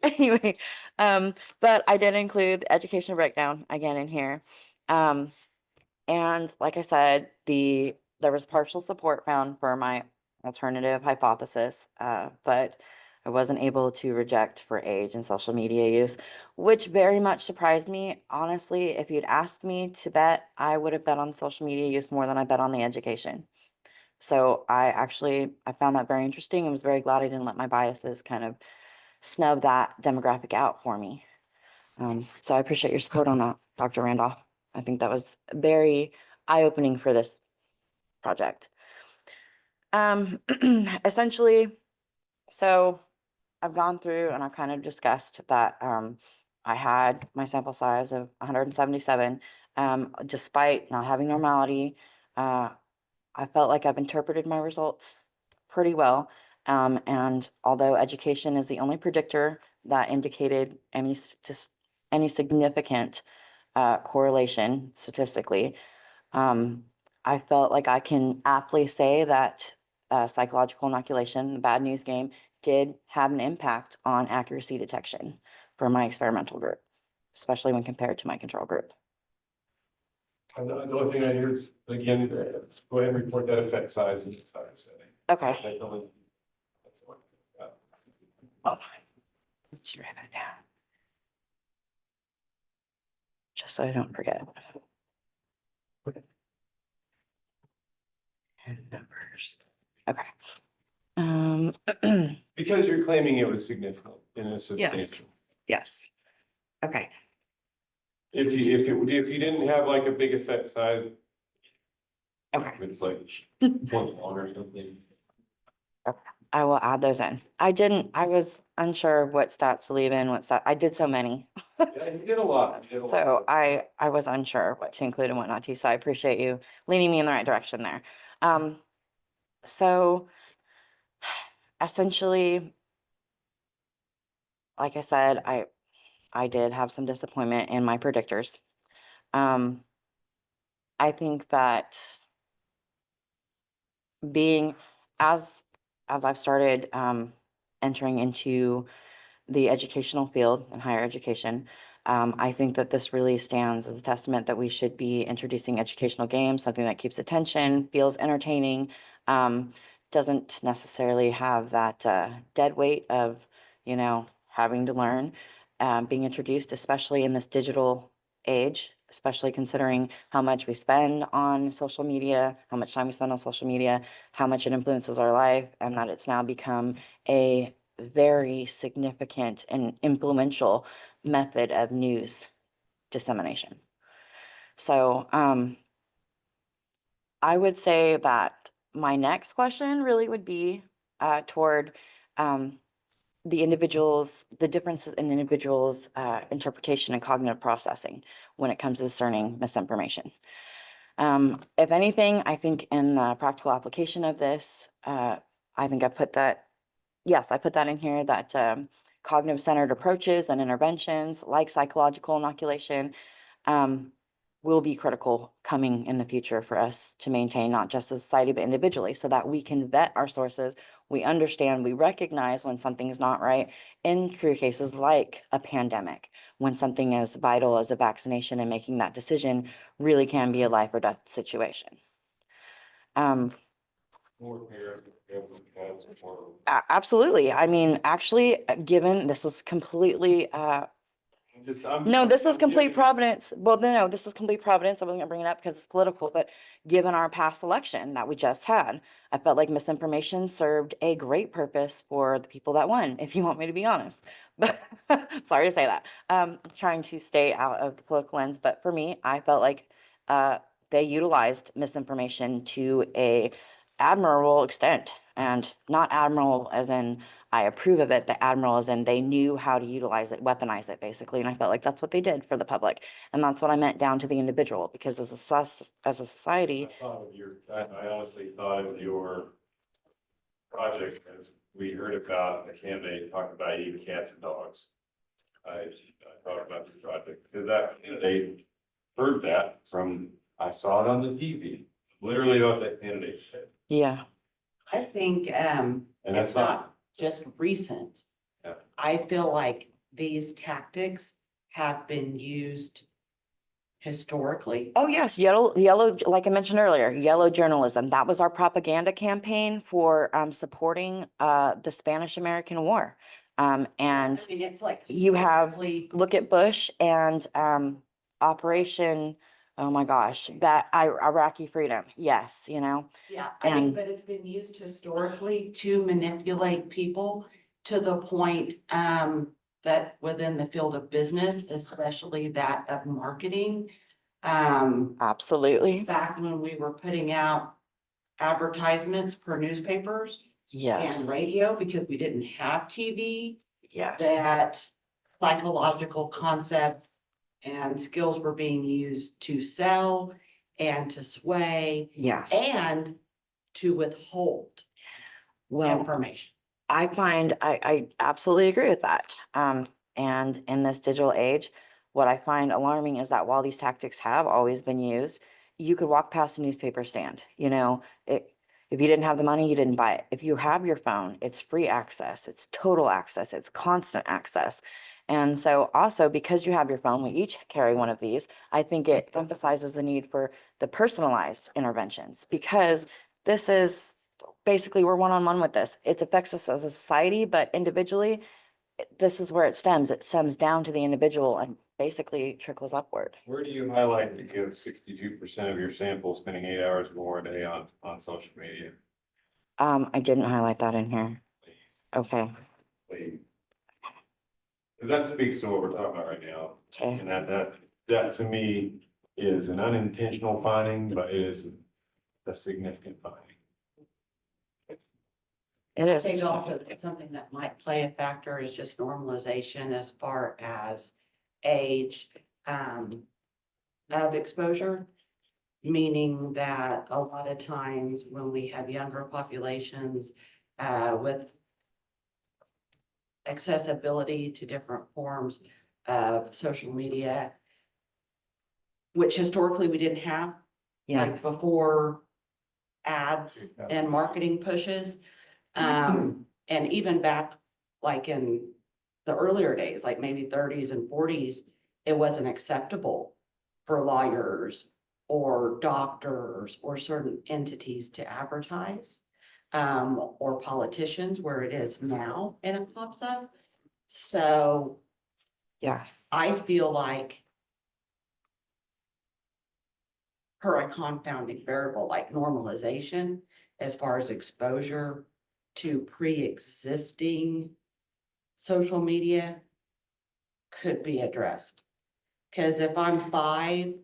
Anyway, but I did include the education breakdown again in here. And like I said, there was partial support found for my alternative hypothesis, but I wasn't able to reject for age and social media use, which very much surprised me. Honestly, if you'd asked me to bet, I would have bet on social media use more than I bet on the education. So I found that very interesting and was very glad I didn't let my biases kind of snub that demographic out for me. So I appreciate your support on that, Dr. Randolph. I think that was very eye-opening for this project. Essentially, so I've gone through and I've kind of discussed that I had my sample size of 177. Despite not having normality, I felt like I've interpreted my results pretty well. And although education is the only predictor that indicated any significant correlation statistically, I felt like I can aptly say that psychological inoculation, the bad news game, did have an impact on accuracy detection for my experimental group, especially when compared to my control group. And the only thing I hear is, again, go ahead and report that effect size and size. Okay. That's what, Oh, let's write that down. Just so I don't forget. And numbers. Okay. Because you're claiming it was significant and it's substantial. Yes. Okay. If you didn't have like a big effect size, Okay. it's like 1 or something. I will add those in. I was unsure of what stats to leave in, what stat, I did so many. Yeah, you did a lot. You did a lot. So I was unsure what to include and what not to, so I appreciate you leaning me in the right direction there. So essentially, like I said, I did have some disappointment in my predictors. I think that being as I've started entering into the educational field and higher education, I think that this really stands as a testament that we should be introducing educational games, something that keeps attention, feels entertaining, doesn't necessarily have that dead weight of, having to learn, being introduced, especially in this digital age, especially considering how much we spend on social media, how much time we spend on social media, how much it influences our life, and that it's now become a very significant and influential method of news dissemination. So I would say that my next question really would be toward the differences in individuals' interpretation and cognitive processing when it comes to discerning misinformation. If anything, I think in the practical application of this, I think I put that in here, that cognitive centered approaches and interventions like psychological inoculation will be critical coming in the future for us to maintain not just as a society, but individually, so that we can vet our sources. We understand, we recognize when something is not right in true cases like a pandemic, when something as vital as a vaccination and making that decision really can be a life or death situation. Absolutely. I mean, actually, given this was completely, no, this is complete providence. Well, no, this is complete providence. I wasn't gonna bring it up because it's political, but given our past election that we just had, I felt like misinformation served a great purpose for the people that won, if you want me to be honest. But sorry to say that. Trying to stay out of the political lens, but for me, I felt like they utilized misinformation to a admirable extent, and not admirable as in I approve of it, but admiral as in they knew how to utilize it, weaponize it basically. And I felt like that's what they did for the public. And that's what I meant down to the individual, because as a society. I honestly thought of your project as we heard about a candidate talking about eating cats and dogs. I thought about this project because that candidate heard that from, I saw it on the TV, literally what that candidate said. Yeah. I think And that's it's not just recent. Yeah. I feel like these tactics have been used historically? Oh, yes, yellow, like I mentioned earlier, yellow journalism. That was our propaganda campaign for supporting the Spanish-American War. And I mean, it's like. you have, historically- look at Bush and Operation, oh my gosh, that Iraqi freedom. Yes, you know, Yeah, I mean, and- but it's been used historically to manipulate people to the point that within the field of business, especially that of marketing. absolutely. Back when we were putting out advertisements per newspapers Yes. and radio, because we didn't have TV, Yes. that psychological concepts and skills were being used to sell and to sway Yes. and to withhold Well, information. I find, I absolutely agree with that. And in this digital age, what I find alarming is that while these tactics have always been used, you could walk past a newspaper stand, you know, if you didn't have the money, you didn't buy it. If you have your phone, it's free access, it's total access, it's constant access. And so also because you have your phone, we each carry one of these, I think it emphasizes the need for the personalized interventions, because this is basically we're one-on-one with this. It affects us as a society, but individually, this is where it stems. It stems down to the individual and basically trickles upward. Where do you highlight that you have 62% of your sample spending 8 hours or more a day on social media? I didn't highlight that in here. Okay, Please. Because that speaks to what we're talking about right now. okay. And that to me is an unintentional finding, but it is a significant finding. It I is. think also that something that might play a factor is just normalization as far as age of exposure. Meaning that a lot of times when we have younger populations with accessibility to different forms of social media, which historically we didn't have, like Yes. before ads and marketing pushes. And even back like in the earlier days, like maybe 30s and 40s, it wasn't acceptable for lawyers or doctors or certain entities to advertise, or politicians, where it is now and it pops up. So Yes. I feel like per a confounding variable like normalization, as far as exposure to pre-existing social media could be addressed. Because if I'm 5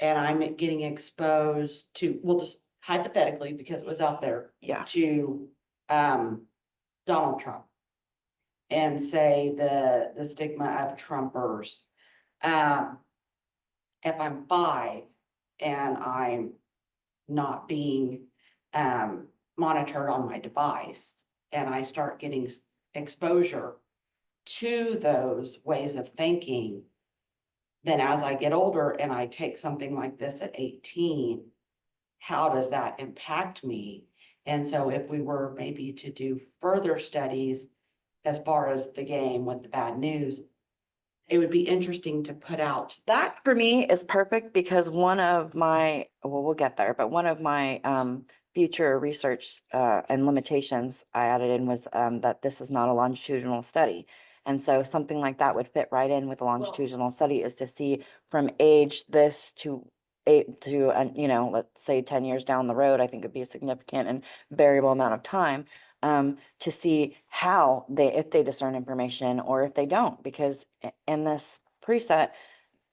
and I'm getting exposed to, well, just hypothetically, because it was out there, Yes. to Donald Trump and say the stigma of Trumpers. If I'm 5 and I'm not being monitored on my device and I start getting exposure to those ways of thinking, then as I get older and I take something like this at 18, how does that impact me? And so if we were maybe to do further studies as far as the game with the bad news, it would be interesting to put out. That for me is perfect because one of my, well, we'll get there, but one of my future research and limitations I added in was that this is not a longitudinal study. And so something like that would fit right in with a longitudinal study, is to see from age this to you know, let's say 10 years down the road. I think it'd be a significant and variable amount of time to see how if they discern information or if they don't, because in this preset,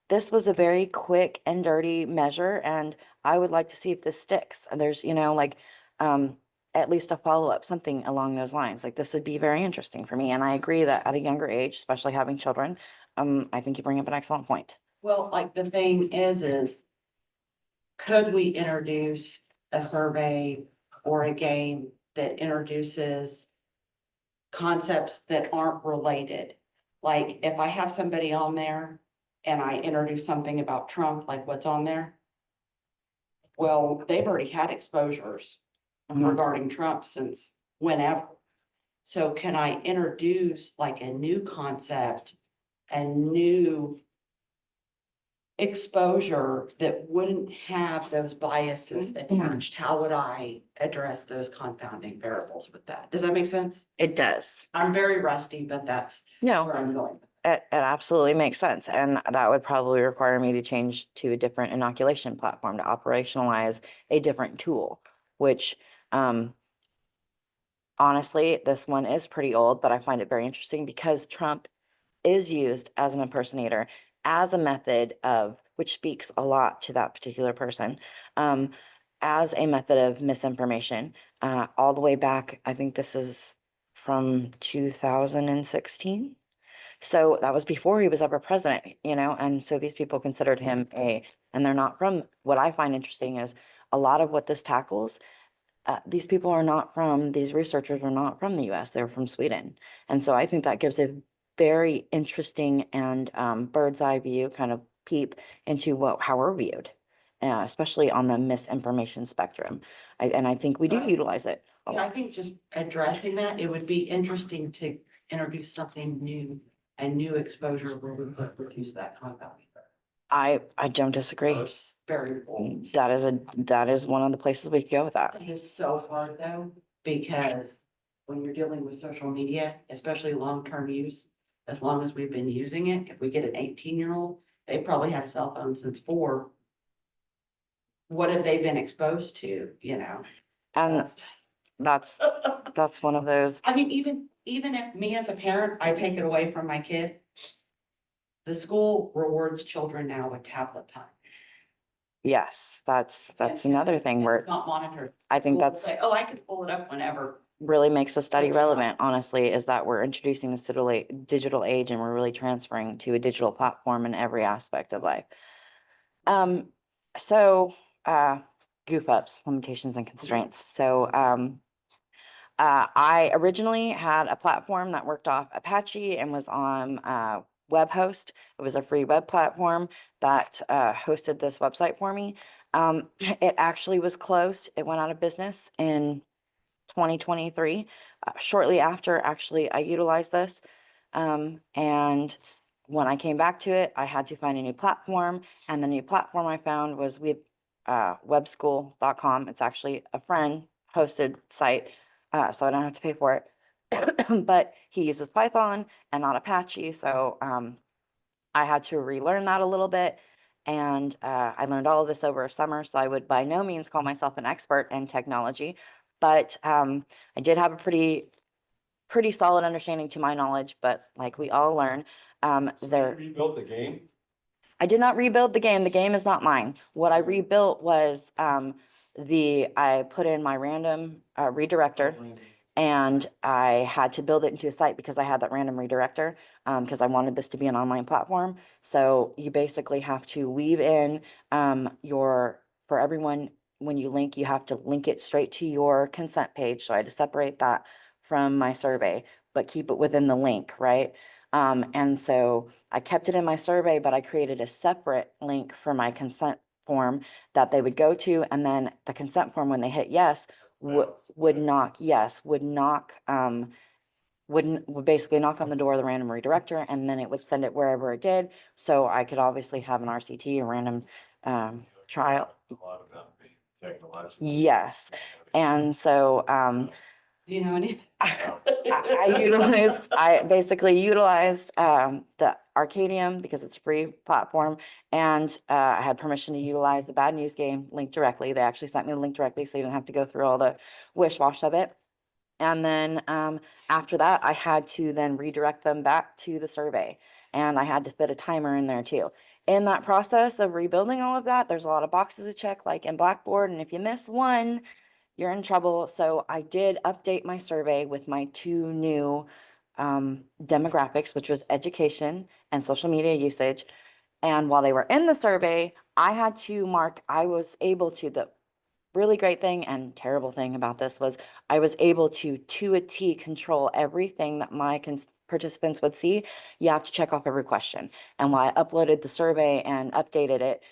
this was a very quick and dirty measure, and I would like to see if this sticks. And there's, you know, like, at least a follow-up, something along those lines. Like, this would be very interesting for me. And I agree that at a younger age, especially having children, I think you bring up an excellent point. Well, like the thing is could we introduce a survey or a game that introduces concepts that aren't related? Like if I have somebody on there and I introduce something about Trump, like what's on there? Well, they've already had exposures regarding Trump since whenever. So can I introduce like a new concept, a new exposure that wouldn't have those biases attached, how would I address those confounding variables with that? Does that make sense? It does. I'm very rusty, but that's No, where I'm going. it absolutely makes sense. And that would probably require me to change to a different inoculation platform to operationalize a different tool, which, honestly, this one is pretty old, but I find it very interesting because Trump is used as an impersonator, as a method of, which speaks a lot to that particular person, as a method of misinformation, all the way back. I think this is from 2016. So that was before he was ever president, and so these people considered him and they're not from, what I find interesting is a lot of what this tackles, these people are not from, these researchers are not from the US, they're from Sweden. And so I think that gives a very interesting and bird's eye view kind of peep into how we're viewed, especially on the misinformation spectrum. And I think we do utilize it a Yeah, I lot. think just addressing that, it would be interesting to introduce something new, a new exposure where we could reduce that compound. I don't disagree. It's very bold. That is one of the places we could go with that. It is so hard though, because when you're dealing with social media, especially long-term use, as long as we've been using it, if we get an 18-year-old, they probably had a cell phone since 4. What have they been exposed to, And that's one of those, I mean, even if me as a parent, I take it away from my kid, the school rewards children now with tablet time. yes, that's another thing It's where not monitored. I think School will that's say, oh, I can pull it up whenever. really makes the study Yeah. relevant, honestly, is that we're introducing this digital age and we're really transferring to a digital platform in every aspect of life. So, goof ups, limitations and constraints. So, I originally had a platform that worked off Apache and was on web host. It was a free web platform that hosted this website for me. It actually was closed. It went out of business in 2023. Shortly after, actually, I utilized this. And when I came back to it, I had to find a new platform. And the new platform I found was webschool.com. It's actually a friend hosted site, so I don't have to pay for it. But he uses Python and not Apache. So I had to relearn that a little bit. And I learned all of this over a summer. So I would by no means call myself an expert in technology. But I did have a pretty solid understanding to my knowledge, but like we all learn, Rebuilt the game? I did not rebuild the game. The game is not mine. What I rebuilt was I put in my random redirector, and I had to build it into a site because I had that random redirector, because I wanted this to be an online platform. So you basically have to weave in for everyone, when you link, you have to link it straight to your consent page. So I had to separate that from my survey, but keep it within the link, right? And so I kept it in my survey, but I created a separate link for my consent form that they would go to, and then the consent form, when they hit yes, would basically knock on the door of the random redirector, and then it would send it wherever it did. So I could obviously have an RCT, a random trial. A lot about the technology. Yes. And so You know, and I basically utilized the Arcadium because it's a free platform, and I had permission to utilize the Bad News Game link directly. They actually sent me the link directly, so you didn't have to go through all the wish-wash of it. And then after that, I had to then redirect them back to the survey, and I had to fit a timer in there too. In that process of rebuilding all of that, there's a lot of boxes to check, like in Blackboard, and if you miss one, you're in trouble. So I did update my survey with my 2 new demographics, which was education and social media usage. And while they were in the survey, I had to mark, the really great thing and terrible thing about this was I was able to a T, control everything that my participants would see. You have to check off every question. And while I uploaded the survey and updated it,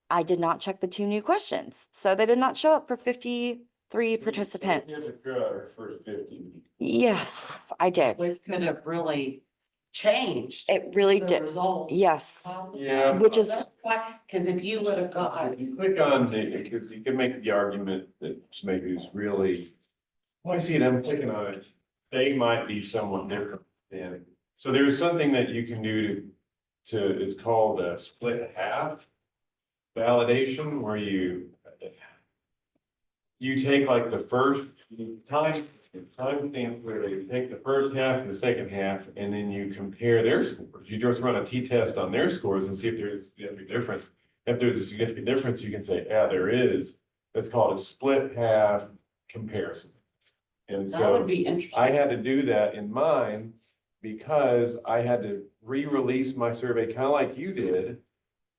I did not check the 2 new questions. So they did not show up for 53 participants. Our first 50. Yes, I did. we could have really changed It really the did. result. Yes, Yeah. which is, Because if you would have gone, If you click on the, because you can make the argument that maybe is really, well, I see them clicking on it, they might be somewhat different than. So there's something that you can do to, it's called a split half validation, where you take like the first time stamp where they take the first half and the second half, and then you compare their scores. You just run a t-test on their scores and see if there's a difference. If there's a significant difference, you can say, yeah, there is. That's called a split half comparison. And that would so be interesting. I had to do that in mine because I had to re-release my survey, kind of like you did.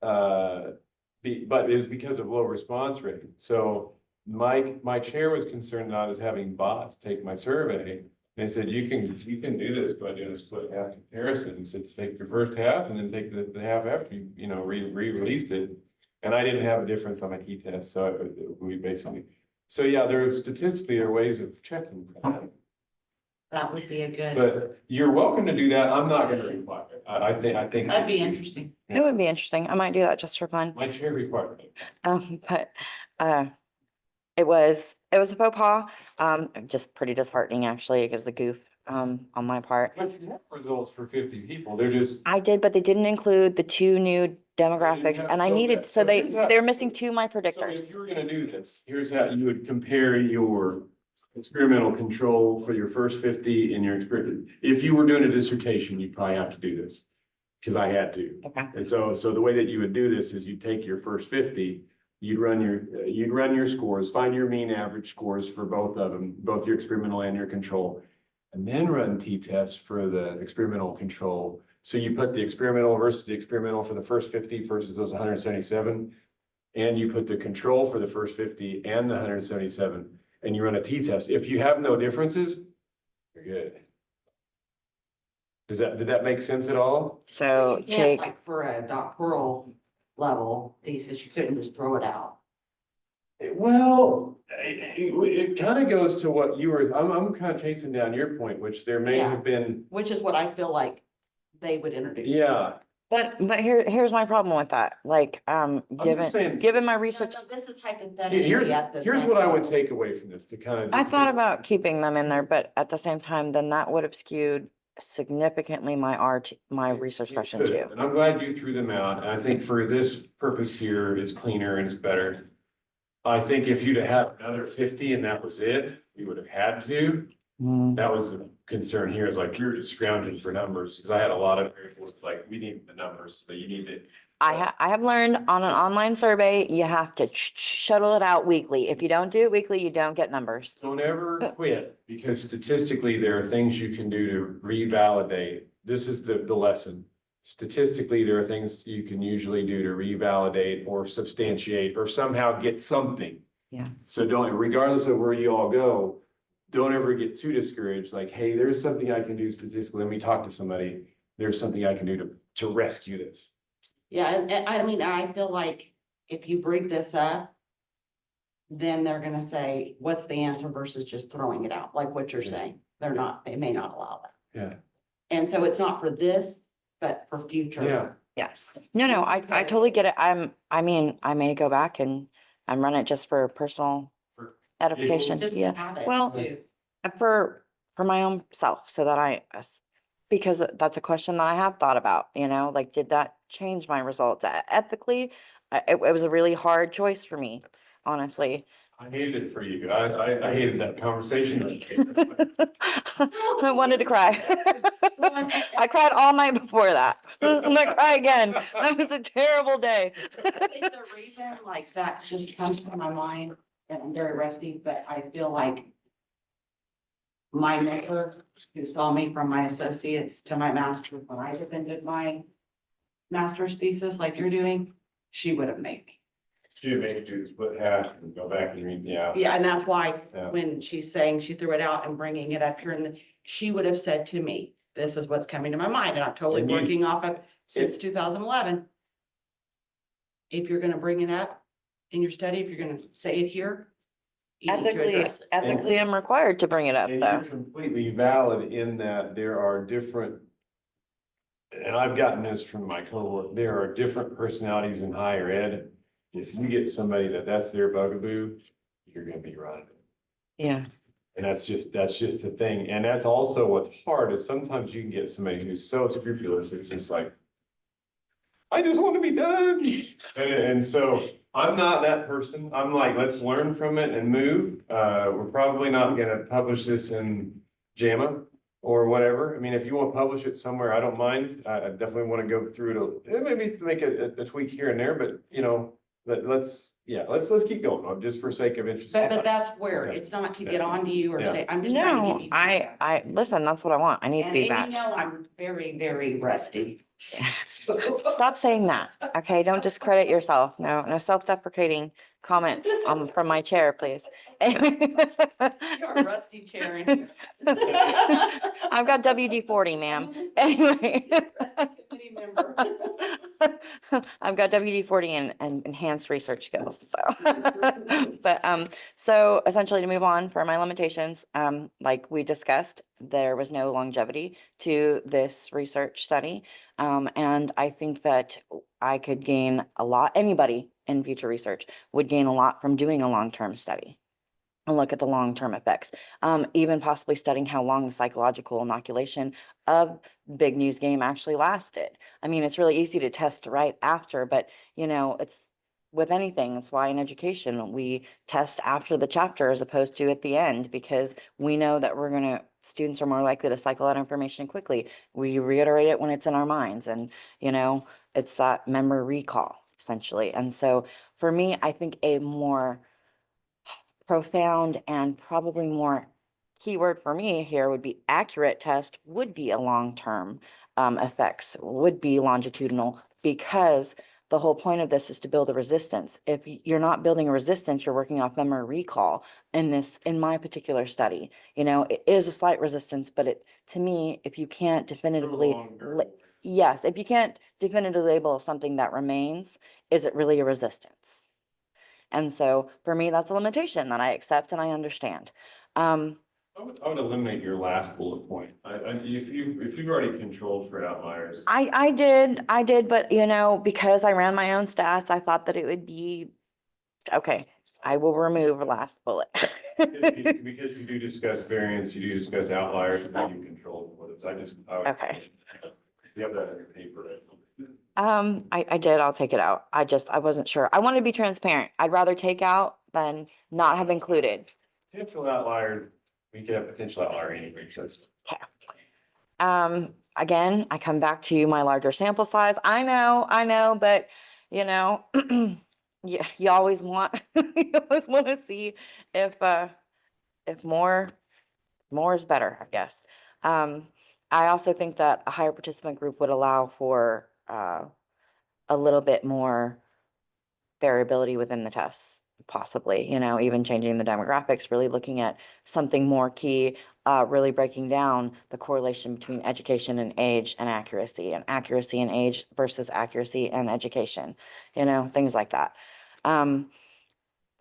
But it was because of low response rate. So my chair was concerned that I was having bots take my survey. They said, you can do this by doing a split half comparison. He said, take your first half and then take the half after you re-released it. And I didn't have a difference on my t-test, so we basically, so yeah, statistically there are ways of checking that. That would be a good, But You're welcome to do that. I'm not gonna require it. I think. that'd be interesting. it would be interesting. I might do that just for fun. My chair required it. But it was a faux pas. Just pretty disheartening, actually. It was a goof on my part. But you have results for 50 people. They're just. I did, but they didn't include the 2 new demographics, have- and I so needed, that- so so here's how- they're missing 2 of my So if predictors. you were gonna do this, here's how you would compare your experimental control for your first 50 and your experience. If you were doing a dissertation, you'd probably have to do this, because I had to. Okay. And so the way that you would do this is you take your first 50, you'd run your scores, find your mean average scores for both of them, both your experimental and your control, and then run t-tests for the experimental control. So you put the experimental versus the experimental for the first 50 versus those 177, and you put the control for the first 50 and the 177, and you run a t-test. If you have no differences, you're good. Did that make sense at all? So You can't, take, like, for a doctoral level thesis, you couldn't just throw it out. Well, it kind of goes to what you were, I'm kind of chasing down your point, which there may Yeah. have been, Which is what I feel like they would introduce. yeah. but here's my problem with that. Like, just saying- given my No, research, no, this is hypothetically Here's at the. here's next what I would level. take away from this to kind of. I thought about keeping them in there, but at the same time, then that would have skewed significantly my research question Good. too. And I'm glad you threw them out. And I think for this purpose here, it's cleaner and it's better. I think if you'd have had another 50 and that was it, you would have had to. That was the concern here, is like, you're just scrounging for numbers, because I had a lot of variables, like, we need the numbers, but you need it. I have learned on an online survey, you have to shuttle it out weekly. If you don't do it weekly, you don't get numbers. Don't ever quit, because statistically, there are things you can do to revalidate. This is the lesson. Statistically, there are things you can usually do to revalidate or substantiate or somehow get something. Yeah. So don't, regardless of where you all go, don't ever get too discouraged. Like, hey, there's something I can do statistically. Let me talk to somebody. There's something I can do to rescue this. Yeah, and I mean, I feel like if you bring this up, then they're gonna say, what's the answer versus just throwing it out, like what you're Yeah. saying. They may not allow that. Yeah. And so it's not for this, but for future. Yeah. Yes. No, I totally get it. I mean, I may go back and run it just for personal edification. Just to Yeah. have it. Well, too. for my own self, so that because that's a question that I have thought about, like, did that change my results? Ethically, it was a really hard choice for me, honestly. I hated it for you. I hated that conversation. I wanted to cry. I cried all night before that. I'm gonna cry again. That was a terrible day. I think the reason like that just comes to my mind, and I'm very rusty, but I feel like my mentor who saw me from my associates to my master's, when I defended my master's thesis like you're doing, she would have made me. You make do the split half and go back and read, yeah. Yeah, and that's why Yeah. when she's saying she threw it out and bringing it up here, and she would have said to me, this is what's coming to my mind, and I'm totally And you- working off of since 2011. If you're gonna bring it up in your study, if you're gonna say it here, you need to Ethically, address it. ethically, I'm required to bring it up, And though. you're completely valid in that there are different and I've gotten this from my cohort, there are different personalities in higher ed. If you get somebody that's their bugaboo, you're gonna be running. Yeah. And that's just the thing. And that's also what's hard is sometimes you can get somebody who's so scrupulous, it's just like, I just want to be done. And so I'm not that person. I'm like, let's learn from it and move. We're probably not gonna publish this in JAMA or whatever. I mean, if you want to publish it somewhere, I don't mind. I definitely want to go through it, maybe make a tweak here and there, but you know, let's keep going, just for sake of interest. But that's where, it's not to get on to you or Yeah. say, I'm just trying to No, give you. feedback. listen, that's what I want. I need And Amy, feedback. know I'm very, very rusty. Stop saying that. Okay, don't discredit yourself. No self-deprecating comments from my chair, please. You're a rusty chair in here. I've got WD-40, ma'am. Anyway. Rusty committee member. I've got WD-40 and enhanced research skills, so. But, so essentially to move on for my limitations, like we discussed, there was no longevity to this research study. And I think that I could gain a lot, anybody in future research would gain a lot from doing a long-term study and look at the long-term effects, even possibly studying how long the psychological inoculation of big news game actually lasted. I mean, it's really easy to test right after, but you know, it's with anything. That's why in education, we test after the chapter as opposed to at the end, because we know that students are more likely to cycle out information quickly. We reiterate it when it's in our minds, and you know, it's that memory recall essentially. And so for me, I think a more profound and probably more keyword for me here would be accurate test would be a long-term effects, would be longitudinal, because the whole point of this is to build a resistance. If you're not building a resistance, you're working off memory recall in my particular study. You know, it is a slight resistance, but to me, if you can't definitively, yes, if you can't definitively label something that remains, is it really a resistance? And so for me, that's a limitation that I accept and I understand. I would eliminate your last bullet point. If you've already controlled for outliers. I did, but you know, because I ran my own stats, I thought that it would be, okay, I will remove the last bullet. Because you do discuss variance, you do discuss outliers, and you control for those. Okay. You have that in your paper. I did, I'll take it out. I wasn't sure. I wanted to be transparent. I'd rather take out than not have included. Potential outlier, we could have potential outlier anyway, so it's. Again, I come back to my larger sample size. I know, but you know, you always want, you always want to see if more is better, I guess. I also think that a higher participant group would allow for a little bit more variability within the tests, possibly, you know, even changing the demographics, really looking at something more key, really breaking down the correlation between education and age and accuracy and age versus accuracy and education, you know, things like that.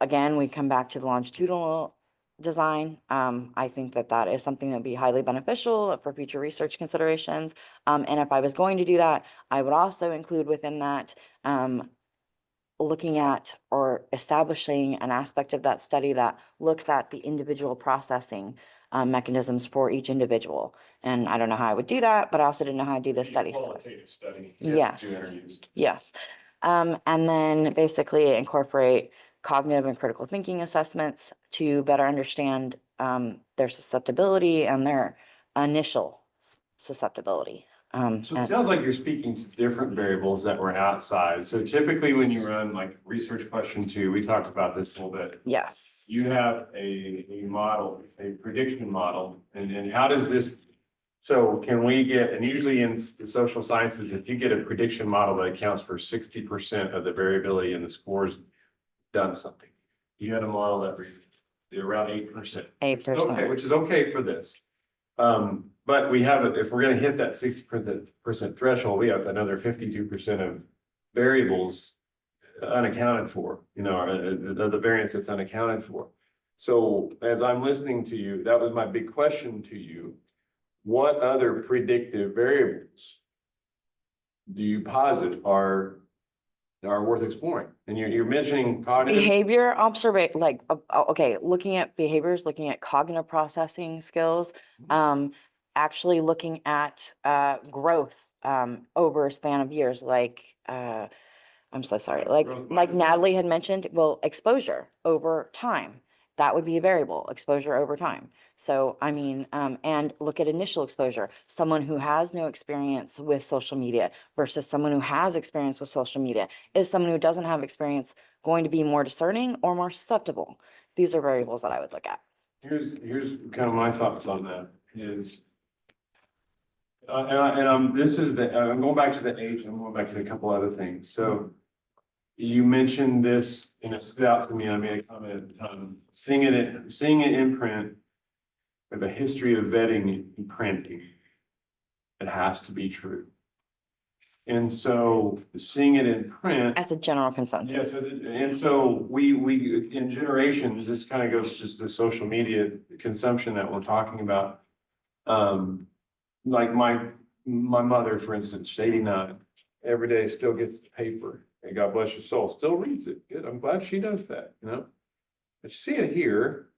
Again, we come back to the longitudinal design. I think that is something that would be highly beneficial for future research considerations. And if I was going to do that, I would also include within that looking at or establishing an aspect of that study that looks at the individual processing mechanisms for each individual. And I don't know how I would do that, but I also didn't know how to do this study. Qualitative study. Yes. Yes. And then basically incorporate cognitive and critical thinking assessments to better understand their susceptibility and their initial susceptibility. So it sounds like you're speaking to different variables that were outside. So typically when you run like research question 2, we talked about this a little bit. Yes. You have a model, a prediction model, and how does this, so can we get, and usually in the social sciences, if you get a prediction model that accounts for 60% of the variability in the scores, done something. You had a model that around 8%. 8%. Okay, which is okay for this. But we have it, if we're gonna hit that 60% threshold, we have another 52% of variables unaccounted for, you know, the variance that's unaccounted for. So as I'm listening to you, that was my big question to you. What other predictive variables do you posit are worth exploring? And you're mentioning cognitive. Behavior observation, like, okay, looking at behaviors, looking at cognitive processing skills, actually looking at growth over a span of years, like I'm so sorry, like Growth like mindset. Natalie had mentioned, well, exposure over time. That would be a variable, exposure over time. So, I mean, and look at initial exposure. Someone who has no experience with social media versus someone who has experience with social media. Is someone who doesn't have experience going to be more discerning or more susceptible? These are variables that I would look at. Here's kind of my thoughts on that is. This is I'm going back to the age, I'm going back to a couple other things. So you mentioned this and it stood out to me. I made a comment at the time, seeing it in print with a history of vetting and printing. It has to be true. And so seeing it in print. As a general Yes, consensus. and so we in generations, this kind of goes just to social media consumption that we're talking about. Like my mother, for instance, she's 89, every day still gets the paper, and God bless her soul, still reads it. Good, I'm glad she does that, you know? But you see it here,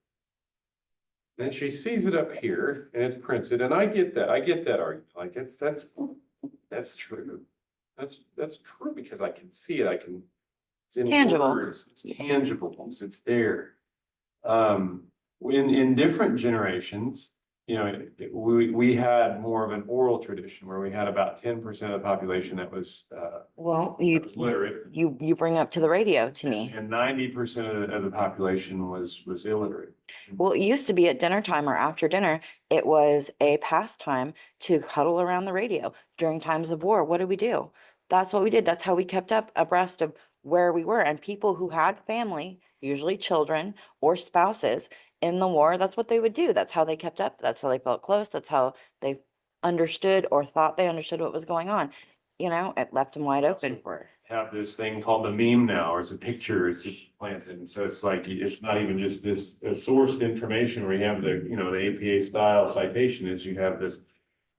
then she sees it up here, and it's printed, and I get that argument, like that's true. That's true, because I can see it, it's in Tangible. words, it's tangible, it's there. In different generations, you know, we had more of an oral tradition where we had about 10% of the population that was Well, literate, you bring up to the radio to me. and 90% of the population was illiterate. Well, it used to be at dinner time or after dinner, it was a pastime to huddle around the radio during times of war. What did we do? That's what we did. That's how we kept up abreast of where we were. And people who had family, usually children or spouses in the war, that's what they would do. That's how they kept up. That's how they felt close. That's how they understood or thought they understood what was going on. You know, it left them wide open for it. Have this thing called the meme now, or it's a picture, it's just planted, and so it's like, it's not even just this sourced information where you have the, you know, the APA style citation, is you have this.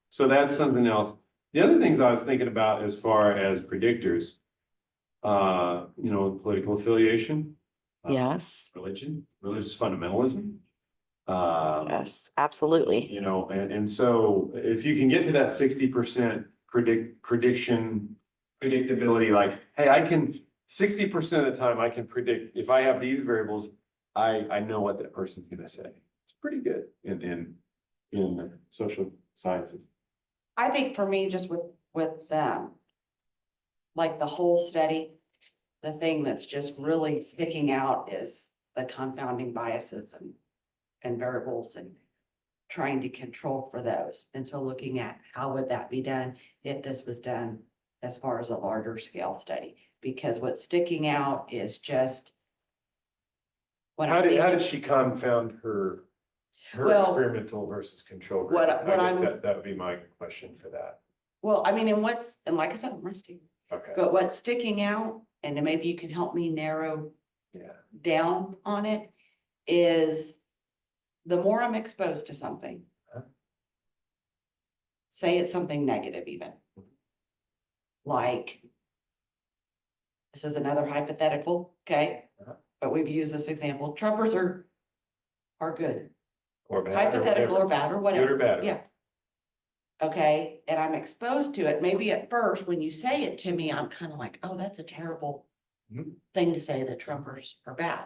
So that's something else. The other things I was thinking about as far as predictors, you know, political affiliation. Yes. Religion, religious fundamentalism. Yes, absolutely. You know, and so if you can get to that 60% predictability, like, hey, I can 60% of the time I can predict if I have these variables, I know what that person's gonna say. It's pretty good in social sciences. I think for me, just with them, like the whole study, the thing that's just really sticking out is the confounding biases and variables and trying to control for those. And so looking at how would that be done if this was done as far as a larger scale study, because what's sticking out is just. How did she confound her Well, experimental versus control group? what I guess I'm- that would be my question for that. Well, I mean, and like I said, I'm rusty, Okay, but what's sticking out, and then maybe you can help me narrow yeah, down on it, is the more I'm exposed to something, Huh? say it's something negative even, like, this is another hypothetical, okay? Uh-huh. But we've used this example, Trumpers are good, or bad, hypothetical or whatever. bad or Good whatever, or bad. yeah. Okay, and I'm exposed to it, maybe at first, when you say it to me, I'm kind of like, oh, that's a terrible Mhm. thing to say that Trumpers are bad,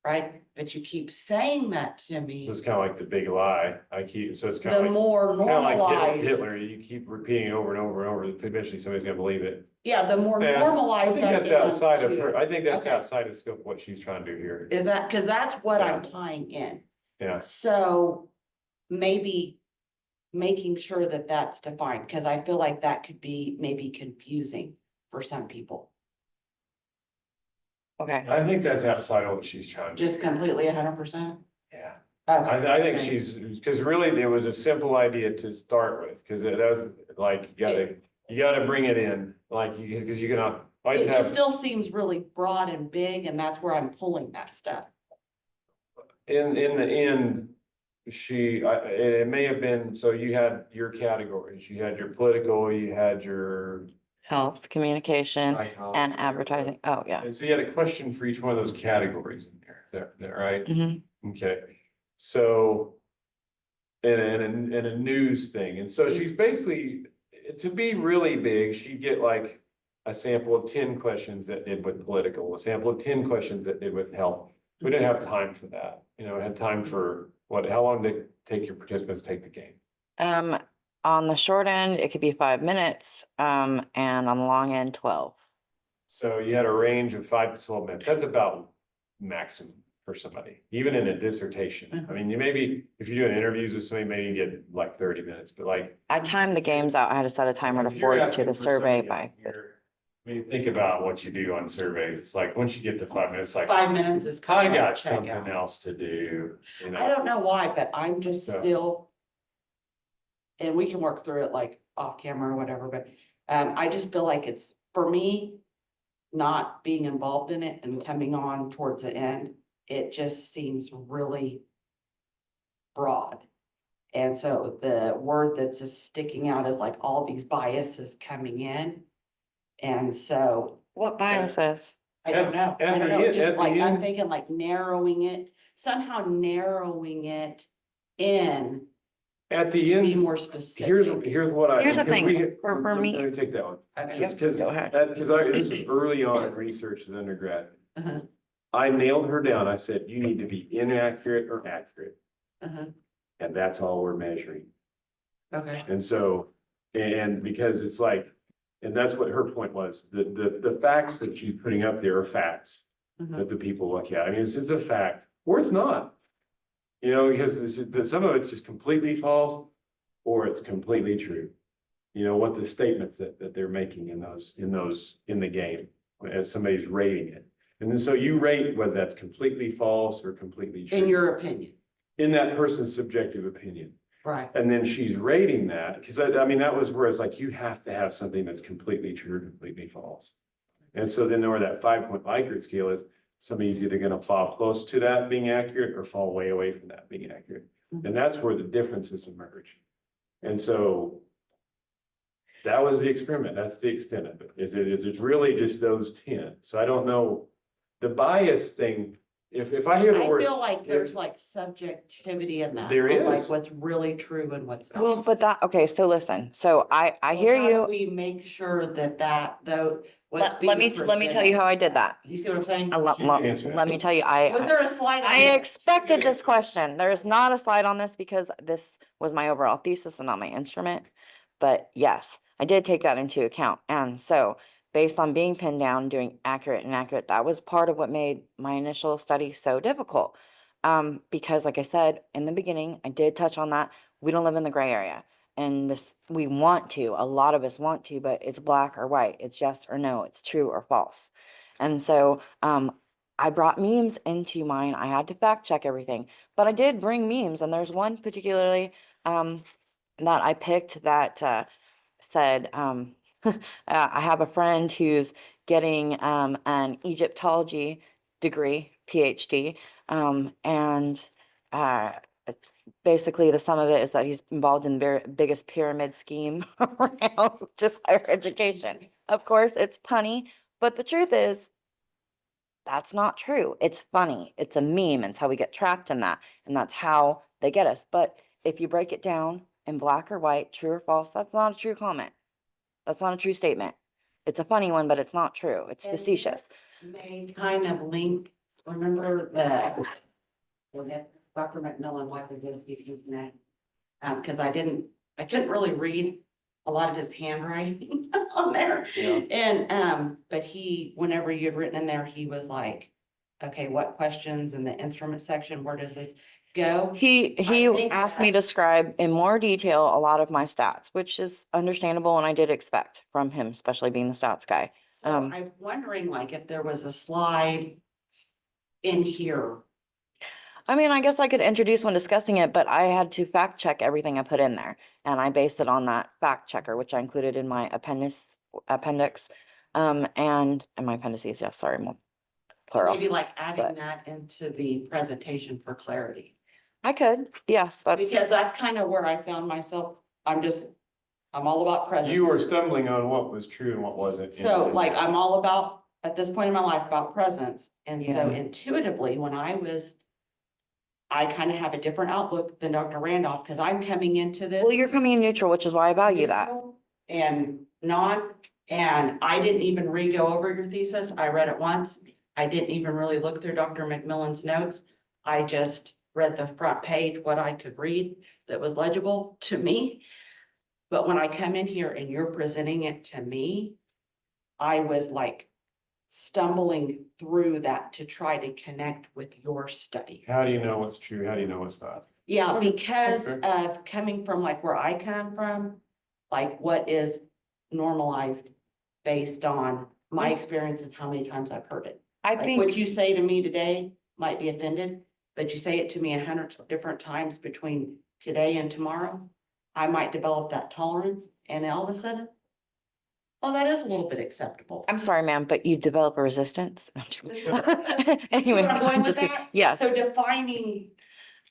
right? But you keep saying that to me, So it's kind of like the big lie. So it's kind the of like. more Kind of like normalized, Hitler, you keep repeating it over and over and over, eventually somebody's gonna believe it. yeah, the more Yeah, I normalized think that's am outside of to- her, I think that's Okay. outside of scope of what she's trying to do here. Is that, because that's what Yeah. I'm tying in. Yeah, So maybe making sure that that's defined, because I feel like that could be maybe confusing for some people. Okay. I think that's outside of what she's trying to do. Just completely 100%. Yeah, Okay. I think okay. because really it was a simple idea to start with, because it was like, you gotta bring it in, like, because you can always It just have. still seems really broad and big, and that's where I'm pulling that stuff. In the end, it may have been, so you had your categories, you had your political, you had your Health, communication, psychology, and advertising. Oh, yeah. And so you had a question for each one of those categories in there, right? Mhm. Okay, so. And a news thing, and so she's basically, to be really big, she'd get like a sample of 10 questions that did with political, a sample of 10 questions that did with health. We didn't have time for that, I had time for how long did it take your participants to take the game? On the short end, it could be 5 minutes, and on the long end, 12. So you had a range of 5 to 12 minutes, that's about maximum for somebody, even in a dissertation. I mean, you maybe, if you're doing interviews with somebody, maybe you get like 30 minutes, but like. I timed the games out. I had to set a timer to if you're forward to asking the for survey somebody by. on here, I mean, think about what you do on surveys, it's like, once you get to 5 minutes, like. 5 minutes is I kind of got like something checkout. else to do, I don't know why, but I'm just So- still. And we can work through it like off camera or whatever, but I just feel like it's, for me, not being involved in it and coming on towards the end, it just seems really broad. And so the word that's just sticking out is like all these biases coming in. And so What biases? I don't know, At I don't the know, end- just at the like, I'm end- thinking like narrowing it, somehow narrowing it in At the to be end, more specific. here's what I. Here's the because thing, for let me- me take that one. Okay. Yep, Because, go ahead. this was early on in research as undergrad. Uh-huh, I nailed her down. I said, you need to be inaccurate or accurate, uh-huh, and that's all we're measuring. okay, And so, and because it's like, and that's what her point was, the facts that she's putting up there are facts mhm. that the people look at. I mean, it's a fact, or it's not. Because some of it's just completely false, or it's completely true. What the statements that they're making in the game, as somebody's rating it. And then so you rate whether that's completely false or completely true. In your opinion, In that person's subjective opinion. right, And then she's rating that, because I mean, that was where it's like, you have to have something that's completely true or completely false. And so then where that 5-point Likert scale is, somebody's either gonna fall close to that being accurate or fall way away from that being accurate. And that's where the differences emerge. And so that was the experiment. That's the extent of it. It's really just those 10. So I don't know, the bias thing, if I hear the I word. feel like there's like subjectivity in that. There of, Like is. what's really true and what's not. Well, but okay, so listen, so I So hear how do you. we make sure that though, what's Let being me tell you how I did that. You see what I'm saying? Let me tell you, Was there a slide? on I it? expected this question. There is not a slide on this because this was my overall thesis and not my instrument. But yes, I did take that into account. And so based on being pinned down, doing accurate and inaccurate, that was part of what made my initial study so difficult. Because like I said, in the beginning, I did touch on that. We don't live in the gray area. And we want to, a lot of us want to, but it's black or white. It's yes or no. It's true or false. And so, I brought memes into mine. I had to fact check everything, but I did bring memes, and there's one particularly that I picked that said, I have a friend who's getting an Egyptology degree, PhD, and basically the sum of it is that he's involved in the biggest pyramid scheme around just higher education. Of course, it's punny, but the truth is, that's not true. It's funny. It's a meme. It's how we get trapped in that. And that's how they get us. But if you break it down in black or white, true or false, that's not a true comment. That's not a true statement. It's a funny one, but it's not true. It's And facetious. May kind of link, remember the, Dr. McMillan, why did this keep using that? Because I couldn't really read a lot of his handwriting on there. Yeah. And, but whenever you had written in there, he was like, okay, what questions in the instrument section, where does this go? He think asked me that- to describe in more detail a lot of my stats, which is understandable and I did expect from him, especially being the stats guy. So I'm wondering like if there was a slide in here. I mean, I guess I could introduce when discussing it, but I had to fact check everything I put in there. And I based it on that fact checker, which I included in my appendix, and my appendices, yes, sorry, more plural. Maybe like adding but- that into the presentation for clarity. I could, yes, Because that's kind of where I found myself. I'm just I'm all about presence. You were stumbling on what was true and what wasn't. So like, I'm all about, at this point in my life, about presence. And so Yeah. intuitively, I kind of have a different outlook than Dr. Randolph, because I'm coming into this. Well, you're coming in neutral, which is why I value that. neutral And and I didn't even re-go over your thesis. I read it once. I didn't even really look through Dr. McMillan's notes. I just read the front page, what I could read that was legible to me. But when I come in here and you're presenting it to me, I was like stumbling through that to try to connect with your study. How do you know what's true? How do you know what's not? Yeah, because Okay. of coming from like where I come from, like what is normalized based on my experiences, how many times I've heard it. I Like think, what you say to me today might be offended, but you say it to me 100 different times between today and tomorrow. I might develop that tolerance and all of a sudden, oh, that is a little bit acceptable. I'm sorry, ma'am, but you develop a resistance. I'm just kidding. See Anyway, where I'm going I'm with just kidding. that? Yes, So defining,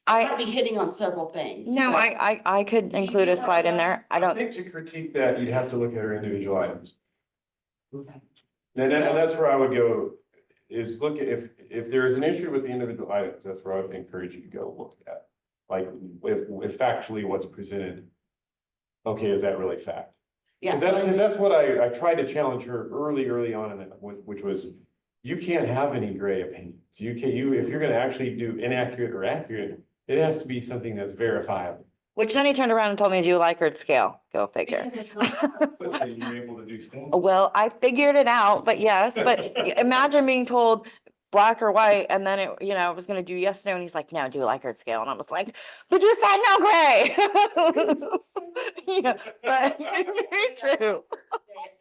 I might I, be hitting on several things. no, but- I could Do you include a do that slide in well? there. I I don't, think to critique that, you'd have to look at our individual items. Okay. And So- that's where I would go, is look at, if there's an issue with the individual items, that's where I would encourage you to go look at. Like, if factually what's presented, okay, is that really fact? Yeah, Because that's what I tried to challenge her early on in it, which was, you can't have any gray opinions. If you're gonna actually do inaccurate or accurate, it has to be something that's verifiable. which then he turned around and told me to do Likert scale. Go figure. because it's not. But then you're able to do stuff. Well, I figured it out, but yes, but imagine being told black or white and then it, I was gonna do yes, no, and he's like, no, do a Likert scale. And I was like, but you said no gray. Yeah, but it's very true.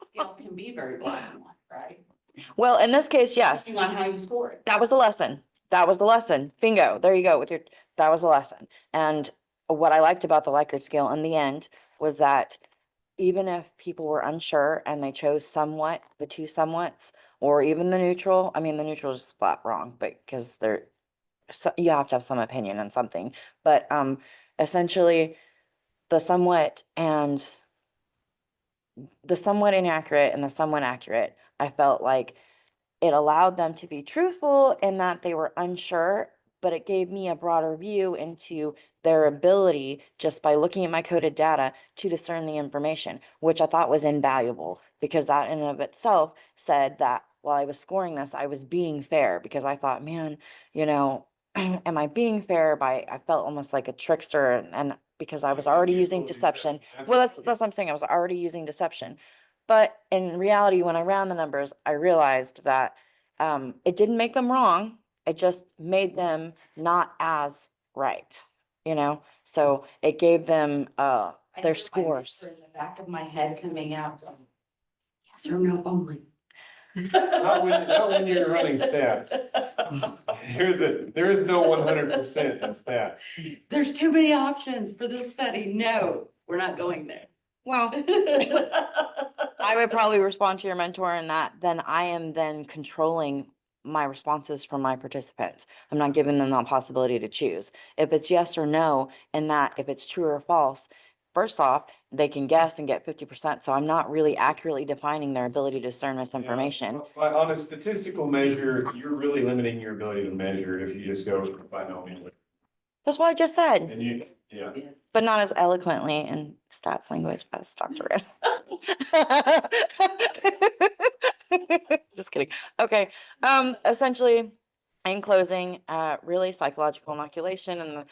Scale can be very black and white, right? Well, in this case, yes, Depending on how you score it. that was the lesson. That was the lesson. Bingo. There you go with that was the lesson. And what I liked about the Likert scale in the end was that even if people were unsure and they chose the two somewhats, or even the neutral, I mean, the neutral is flat wrong, but because you have to have some opinion on something. But essentially the somewhat inaccurate and the somewhat accurate, I felt like it allowed them to be truthful in that they were unsure, but it gave me a broader view into their ability just by looking at my coded data to discern the information, which I thought was invaluable because that in and of itself said that while I was scoring this, I was being fair because I thought, man, am I being fair I felt almost like a trickster and because I was already using deception. Well, that's what I'm saying. I was already using deception. But in reality, when I ran the numbers, I realized that it didn't make them wrong. It just made them not as right, So it gave them I their hear my scores. whisper in the back of my head coming out, going, yes or no only. Not when you're running stats. There is no 100% in stats. There's too many options for this study. No, we're not going there. Well, I would probably respond to your mentor in that then I am then controlling my responses from my participants. I'm not giving them the possibility to choose. If it's yes or no, and that if it's true or false, first off, they can guess and get 50%. So I'm not really accurately defining their ability to discern misinformation. Yeah, on a statistical measure, you're really limiting your ability to measure if you just go by no means. That's what I just said, And yeah. but not as eloquently in stats language as Dr. Red. Just kidding. Okay. Essentially, in closing, really psychological inoculation and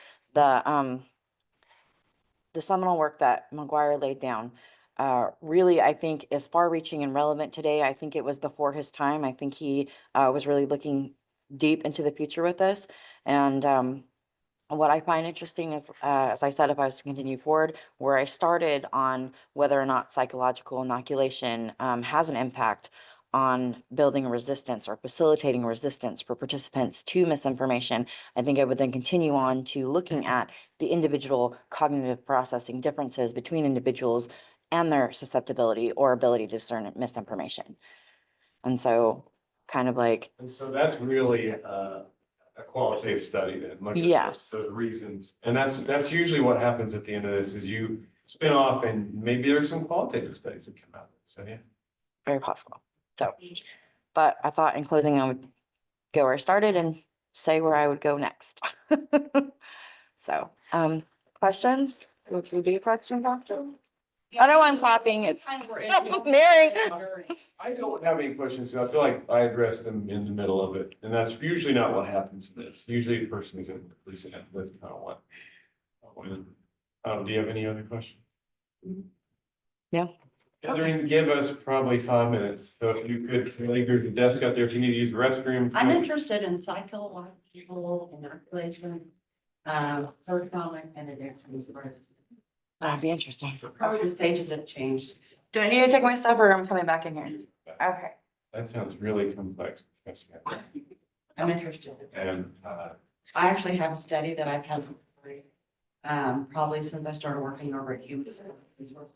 the seminal work that McGuire laid down, really, I think is far-reaching and relevant today. I think it was before his time. I think he was really looking deep into the future with this. And what I find interesting is, as I said, if I was to continue forward, where I started on whether or not psychological inoculation has an impact on building a resistance or facilitating resistance for participants to misinformation, I think I would then continue on to looking at the individual cognitive processing differences between individuals and their susceptibility or ability to discern misinformation. And so kind of like, And so that's really a qualitative study then. Look at Yes. those reasons. And that's usually what happens at the end of this is you spin off and maybe there's some qualitative studies that come out. So, yeah. Very possible. So, but I thought in closing, I would go where I started and say where I would go next. So, questions? Would you do questions after? I know I'm clapping, it's Mary. I don't have any questions. I feel like I addressed them in the middle of it, and that's usually not what happens in this. Usually the person is in present. That's kind of what. Do you have any other questions? Yeah. Catherine, give us probably 5 minutes. So if you could, I think there's a desk out there if you need to use the restroom. I'm interested in psychological inoculation, personal and addiction. That'd be interesting. Probably the stages have changed. Do I need to take my stuff or I'm coming back in here? Okay. That sounds really complex. I'm interested. And, I actually have a study that I've had probably since I started working over at Human Resources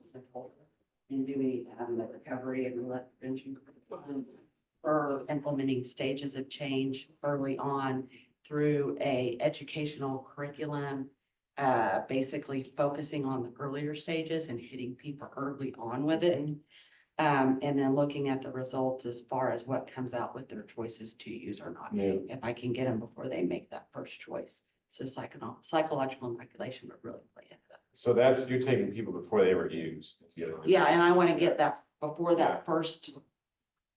in doing the recovery and relapse prevention for implementing stages of change early on through a educational curriculum, basically focusing on the earlier stages and hitting people early on with it. And then looking at the results as far as what comes out with their choices to use or not. Yeah. If I can get them before they make that first choice. So psychological inoculation would really play into that. so that's, you're taking people before they ever use. Yeah, and I want to get that before that first,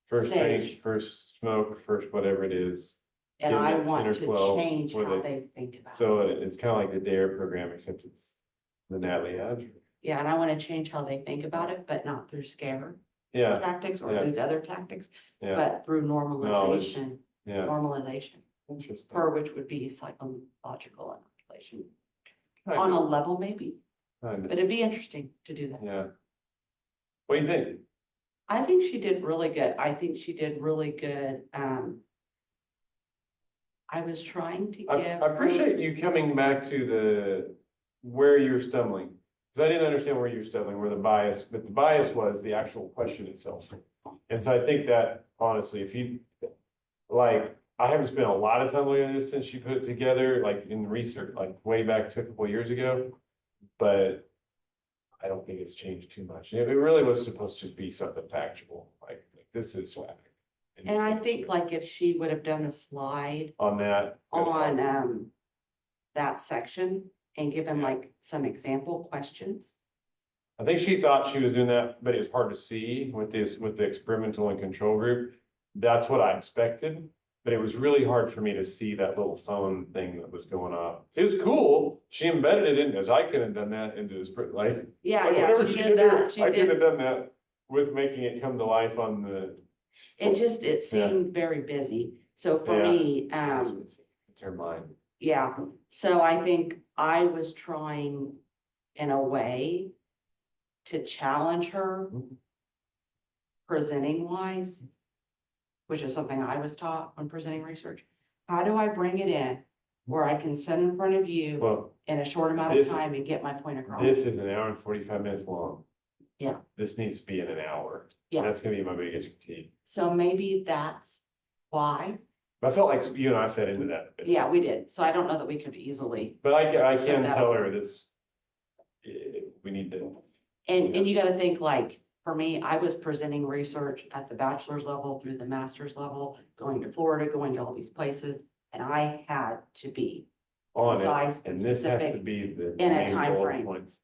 First stage. drink, first smoke, first whatever it is. and Give I them 10 want or to 12 change before how they think about it. So it's kind of like the DARE program, except it's the Natalie Adger. Yeah, and I want to change how they think about it, but not through scare Yeah, tactics or yeah. these other tactics, yeah, but through normalization, yeah, normalization, interesting. for which would be psychological inoculation. On a level maybe, Kind of, but it'd be interesting to do that. yeah. What do you think? I think she did really good. I think she did really good. I was trying to I give. I appreciate you coming back to the, where you're stumbling. Because I didn't understand where you're stumbling, where the bias, but the bias was the actual question itself. And so I think that honestly, if you, like, I haven't spent a lot of time looking at this since you put it together, like in the research, like way back to a couple of years ago. But I don't think it's changed too much. It really was supposed to just be something factual, like this is swag. And I think like if she would have done a slide On that. on that section and given like some example questions. I think she thought she was doing that, but it's hard to see with this, with the experimental and control group. That's what I expected, but it was really hard for me to see that little phone thing that was going on. It was cool. She embedded it in, as I could have done that into this, like. Yeah, like yeah, whatever she did there, that. She I could have did. done that with making it come to life on the. It seemed very busy. So for Yeah. me, It's her mind. yeah, so I think I was trying in a way to challenge her presenting wise, which is something I was taught when presenting research. How do I bring it in where I can sit in front of you Well, in a short amount of this- time and get my point across? this is an hour and 45 minutes long. Yeah. This needs to be in an hour. Yeah. That's gonna be my biggest critique. So maybe that's why. I felt like you and I fed into that. a bit. Yeah, we did. So I don't know that we could easily. But I can that tell up. her that's, we need to, And you gotta think like, for me, I was presenting research at the bachelor's level through the master's level, going to Florida, going to all these places. And I had to be on concise it, and and this has to specific. be the. in a main time bullet frame. points.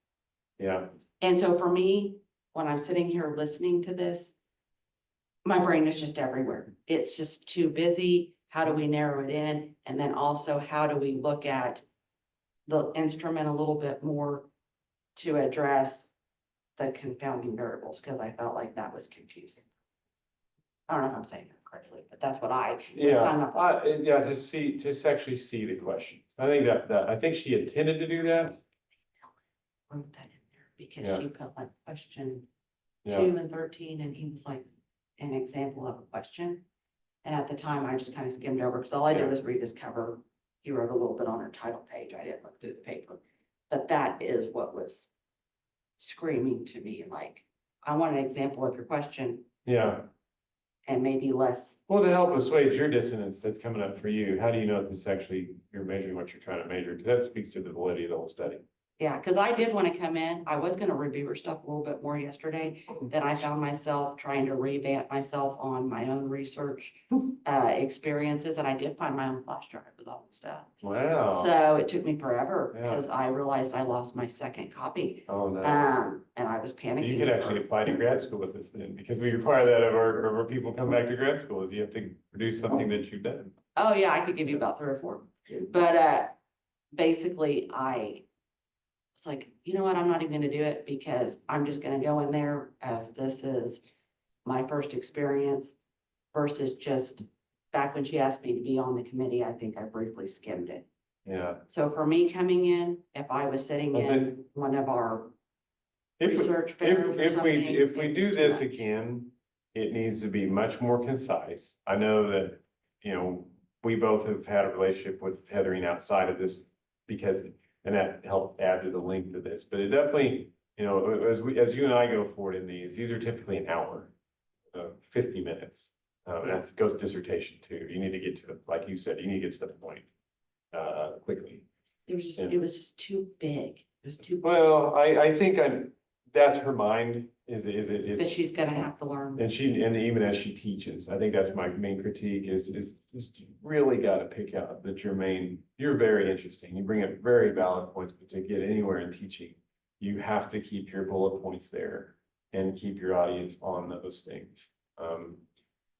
Yeah, And so for me, when I'm sitting here listening to this, my brain is just everywhere. It's just too busy. How do we narrow it in? And then also, how do we look at the instrument a little bit more to address the confounding variables? Because I felt like that was confusing. I don't know if I'm saying it correctly, but that's what I. was hung up on. yeah, to actually see the questions. I think I think she intended to do that. Wrote that in there because Yeah. she put like question Yeah, 2 and 13, and he was like an example of a question. And at the time, I just kind of skimmed over, because all I did Yeah. was read his cover. He wrote a little bit on her title page. I didn't look through the paper. But that is what was screaming to me, like, I want an example of your question yeah. and maybe less. Well, to help assuage your dissonance that's coming up for you, how do you know if this actually, you're measuring what you're trying to measure? Because that speaks to the validity of the whole study. Yeah, because I did want to come in. I was gonna review her stuff a little bit more yesterday. Then I found myself trying to revamp myself on my own research experiences, and I did find my own flash drive with all the stuff. Wow. So it took me forever Yeah. because I realized I lost my second copy. Oh, no. And I was panicking. You could actually apply to grad school with this then, because we require that of our people come back to grad school, is you have to produce something that you've done. Oh, yeah, I could give you about 3 or 4. But basically, I was like, you know what, I'm not even gonna do it because I'm just gonna go in there as this is my first experience versus just back when she asked me to be on the committee, I think I briefly skimmed it. Yeah. So for me coming in, if I was sitting Well, in one of our If, research fairs or if something, we it do was too this much. again, it needs to be much more concise. I know that, you know, we both have had a relationship with Heathering outside of this because, and that helped add to the length of this, but it definitely, you know, as you and I go forward in these are typically an hour, 50 minutes. That goes dissertation too. You need to get to the, like you said, you need to get to the point, quickly. It was just, And- it was just too big. It was too, big Well, I think that's her mind, is that she's gonna have to learn. and even as she teaches, I think that's my main critique is just really gotta pick out that you're very interesting. You bring up very valid points, but to get anywhere in teaching, you have to keep your bullet points there and keep your audience on those things.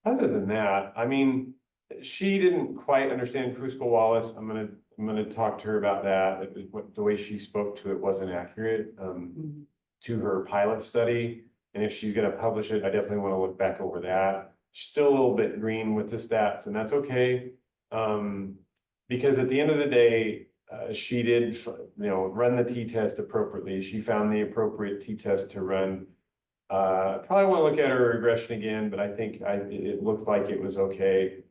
Other than that, I mean, she didn't quite understand Kruskal Wallace. I'm gonna talk to her about that. The way she spoke to it wasn't accurate. Mhm. To her pilot study. And if she's gonna publish it, I definitely want to look back over that. She's still a little bit green with the stats, and that's okay. Because at the end of the day, she did, run the t-test appropriately. She found the appropriate t-test to run. Probably want to look at her regression again, but I think it looked like it was okay.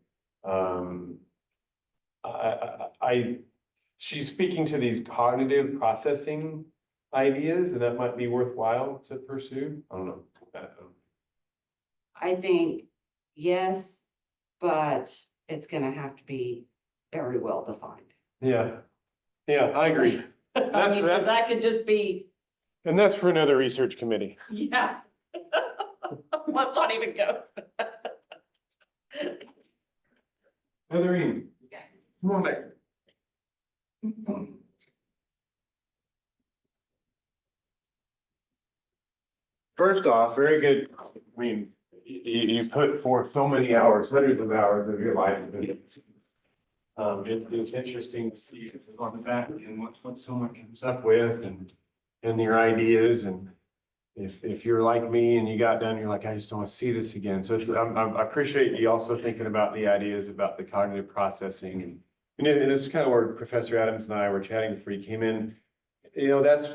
She's speaking to these cognitive processing ideas, and that might be worthwhile to pursue. I don't know. I think, yes, but it's gonna have to be very well defined. Yeah, I agree. I That's- mean, 'cause that's- that could just be, And that's for another research committee. yeah. Let's not even go. Heatherine, come on back. First off, very good. I mean, you put forth so many hours, hundreds of hours of your life into this. It's interesting to see on the back and what someone comes up with and your ideas. And if you're like me and you got done, you're like, I just don't want to see this again. So I appreciate you also thinking about the ideas about the cognitive processing and it's kind of where Professor Adams and I were chatting before you came in. You know, that's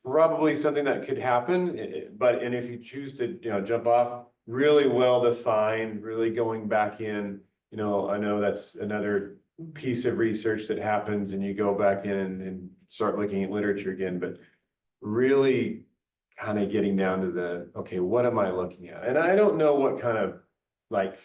probably something that could happen, and if you choose to, jump off, really well defined, really going back in, I know that's another piece of research that happens and you go back in and start looking at literature again, but really kind of getting down to okay, what am I looking at? And I don't know what kind of like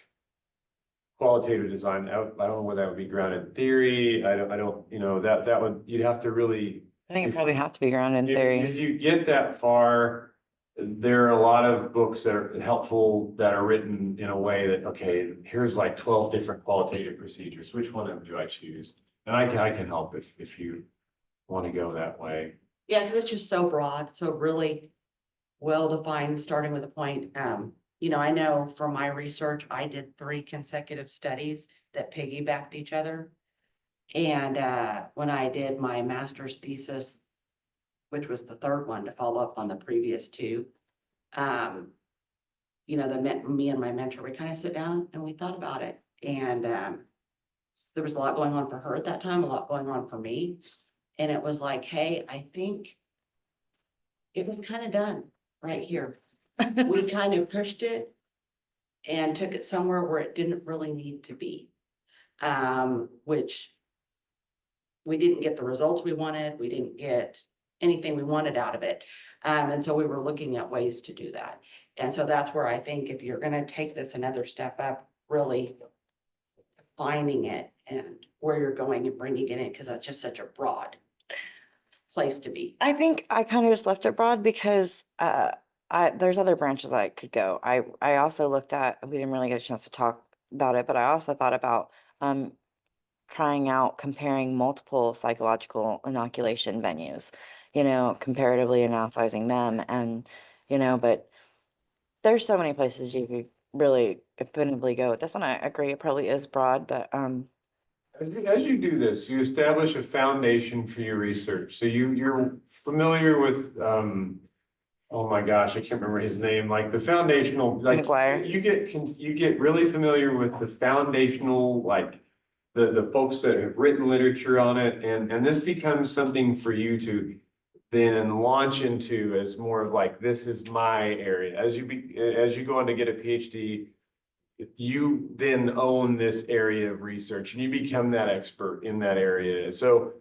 qualitative design, I don't know whether that would be grounded in theory. I don't, that would, you'd have to really. I think it probably have to be grounded in If theory. you get that far, there are a lot of books that are helpful that are written in a way that, okay, here's like 12 different qualitative procedures. Which one of them do I choose? And I can help if you want to go that way. Yeah, because it's just so broad, so really well-defined, starting with a point. I know from my research, I did 3 consecutive studies that piggybacked each other. And when I did my master's thesis, which was the 3rd one to follow up on the previous 2, me and my mentor, we kind of sit down and we thought about it. And there was a lot going on for her at that time, a lot going on for me. And it was like, hey, I think it was kind of done right here. We kind of pushed it and took it somewhere where it didn't really need to be. Which we didn't get the results we wanted. We didn't get anything we wanted out of it. And so we were looking at ways to do that. And so that's where I think if you're going to take this another step up, really finding it and where you're going and bringing it in, because that's just such a broad. place to be. I think I kind of just left it broad because there's other branches I could go. I also looked at, we didn't really get a chance to talk about it, but I also thought about trying out comparing multiple psychological inoculation venues, comparatively analyzing them and, but there's so many places you could really definitively go with this, and I agree, it probably is broad, but As you do this, you establish a foundation for your research. So you're familiar with, oh my gosh, I can't remember his name, like the foundational, like McGuire. you get really familiar with the foundational, like the folks that have written literature on it, and this becomes something for you to then launch into as more of like, this is my area. As you go on to get a PhD, you then own this area of research and you become that expert in that area. So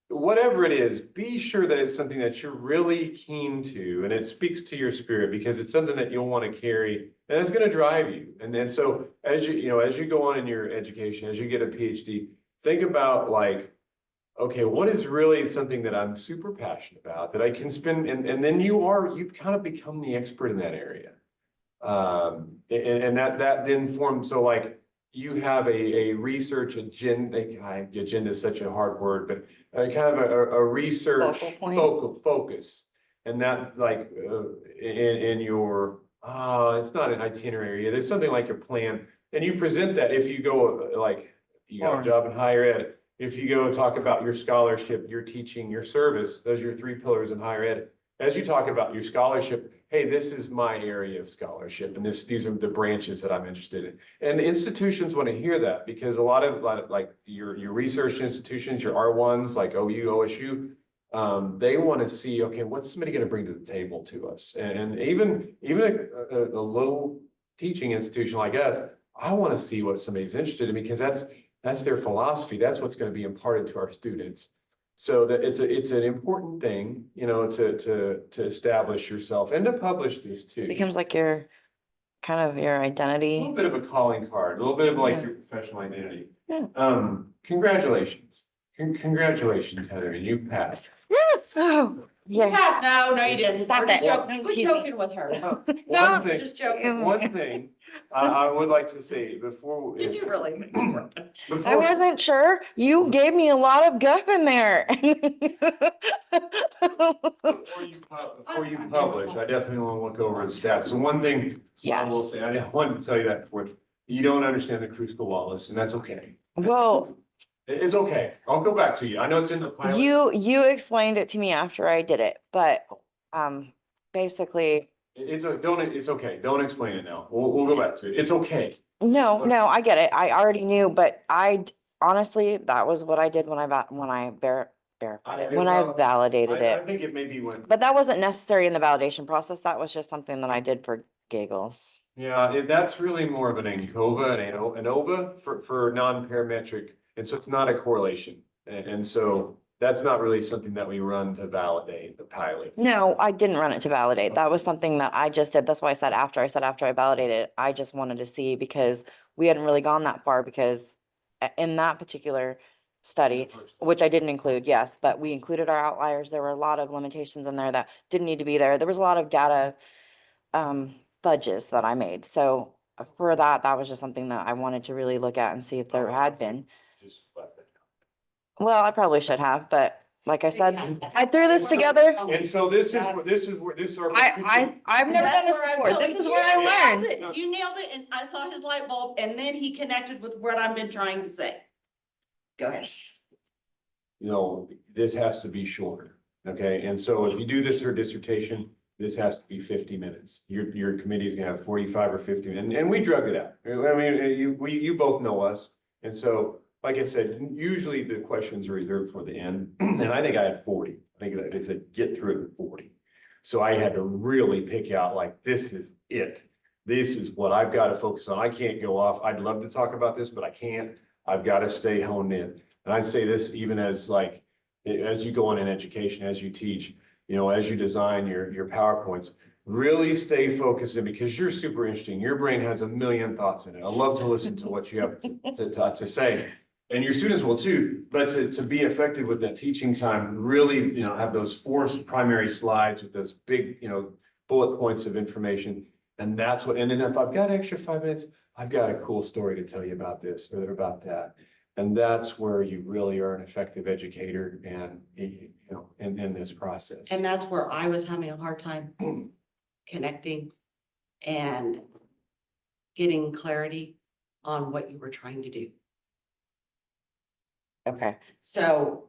whatever it is, be sure that it's something that you're really keen to and it speaks to your spirit, because it's something that you'll want to carry and it's going to drive you. And then so as you go on in your education, as you get a PhD, think about like, okay, what is really something that I'm super passionate about that I can spend, and then you kind of become the expert in that area. And that then forms, so like you have a research agenda. Agenda is such a hard word, but kind of a research Focal point. focus, and that like in your it's not an itinerary. There's something like your plan, and you present that if you go like you got a job in higher ed. If you go talk about your scholarship, your teaching, your service, those are your 3 pillars in higher ed. As you talk about your scholarship, hey, this is my area of scholarship, and these are the branches that I'm interested in. And institutions want to hear that, because a lot of like your research institutions, your R1s like OU, OSU, they want to see, okay, what's somebody going to bring to the table to us? And even a little teaching institution like us, I want to see what somebody's interested in, because that's their philosophy. That's what's going to be imparted to our students. So that it's an important thing, to establish yourself and to publish this too. It becomes like your A identity. little bit of a calling card, a little bit of like Yeah. your professional identity. Yeah. Congratulations. Congratulations, Heather, you passed. Yes. Oh, yeah. Yeah, no, you didn't. Stop We're just it. joking. We're Teasing. joking with her. One No, thing- just joking. One thing I would like to say before. Did you really make it work? before- I wasn't sure. You gave me a lot of guff in there. Before you publish, I definitely want to look over the stats. So one thing I will say, I Yes. wanted to tell you that before, you don't understand the Kruskal-Wallis, and that's okay. Well, It's okay. I'll go back to you. I know it's in the pilot. you explained it to me after I did it, but basically, It's okay. Don't explain it now. We'll go back to it. It's okay. no, I get it. I already knew, but honestly, that was what I did when I verified it, when I validated I it. think it maybe went, But that wasn't necessary in the validation process. That was just something that I did for giggles. yeah, that's really more of an ANCOVA and ANOVA for non-parametric. And so it's not a correlation. And so that's not really something that we run to validate the pilot. No, I didn't run it to validate. That was something that I just did. That's why I said after I validated it, I just wanted to see, because we hadn't really gone that far, because in that particular study, which I didn't include, yes, but we included our outliers. There were a lot of limitations in there that didn't need to be there. There was a lot of data fudges that I made. So for that was just something that I wanted to really look at and see if there had been. Just left it. Well, I probably should have, but like I said, Yeah. I threw this together. And so this is our. I've never done this before. This is where I learned. You nailed it, and I saw his light bulb, and then he connected with what I've been trying to say. Go ahead. This has to be shorter, okay? And so if you do this for dissertation, this has to be 50 minutes. Your committee is gonna have 45 or 50, and we drug it out. I mean, you both know us. And so, like I said, usually the questions are reserved for the end, and I think I had 40. I think they said, get through 40. So I had to really pick out, like, this is it. This is what I've got to focus on. I can't go off. I'd love to talk about this, but I can't. I've got to stay honed in. And I'd say this even as like, as you go on in education, as you teach, as you design your PowerPoints, really stay focused in, because you're super interesting. Your brain has a million thoughts in it. I love to listen to what you have to say. and your students will too, but to be effective with that teaching time, really, have those 4 primary slides with those big, bullet points of information. And that's what, and then if I've got extra 5 minutes, I've got a cool story to tell you about this or about that. And that's where you really are an effective educator and, in this process. And that's where I was having a hard time connecting and getting clarity on what you were trying to do. Okay, So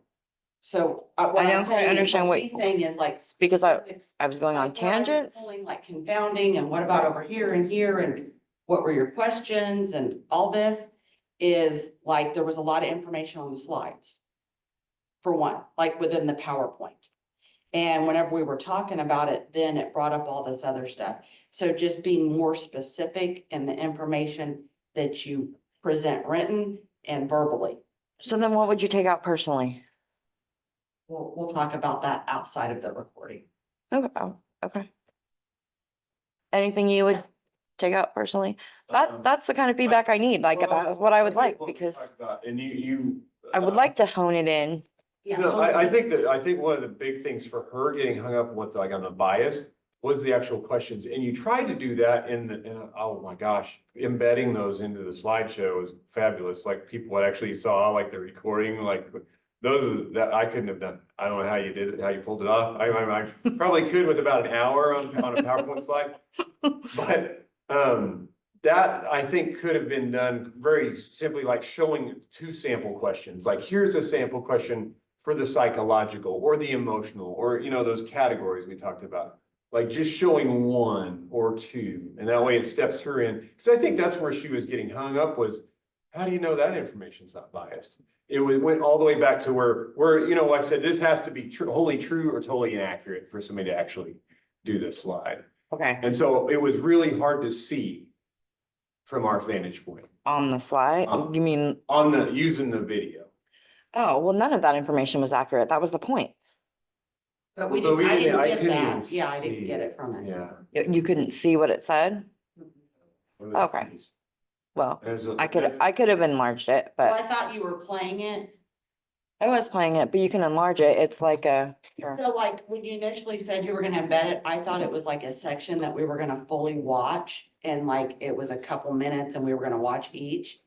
what I I'm don't quite saying is, understand what- he's saying is like. because I specifics, was going on like where I was tangents. pulling, like confounding, and what about over here and here, and what were your questions, and all this is like, there was a lot of information on the slides. For one, like within the PowerPoint. And whenever we were talking about it, then it brought up all this other stuff. So just being more specific in the information that you present written and verbally. So then what would you take out personally? We'll talk about that outside of the recording. Okay, okay. Anything you would take out personally? That's the kind of feedback I need, like, that's what I would like, because And you. I would like to hone it in. Yeah. No, I think one of the big things for her getting hung up with, like, on the bias was the actual questions. And you tried to do that oh my gosh, embedding those into the slideshow was fabulous. Like, people would actually saw like the recording, like that I couldn't have done. I don't know how you did it, how you pulled it off. I probably could with about an hour on a PowerPoint slide. But, that I think could have been done very simply, like showing 2 sample questions. Like, here's a sample question for the psychological or the emotional, or, those categories we talked about. Like, just showing 1 or 2, and that way it steps her in. Because I think that's where she was getting hung up, was how do you know that information's not biased? It went all the way back to where, I said, this has to be wholly true or totally inaccurate for somebody to actually do this slide. Okay. And so it was really hard to see from our vantage point On the slide, you mean, using the video. oh, well, none of that information was accurate. That was the point. But I couldn't didn't get even that. Yeah, I didn't see get it from it. Yeah. You couldn't see what it said? Okay. Well, I could have enlarged it, Well, I but thought you were playing it. I was playing it, but you can enlarge it. It's like sure. So like when you initially said you were gonna embed it, I thought it was like a section that we were gonna fully watch. And like, it was a couple minutes and we were gonna watch each.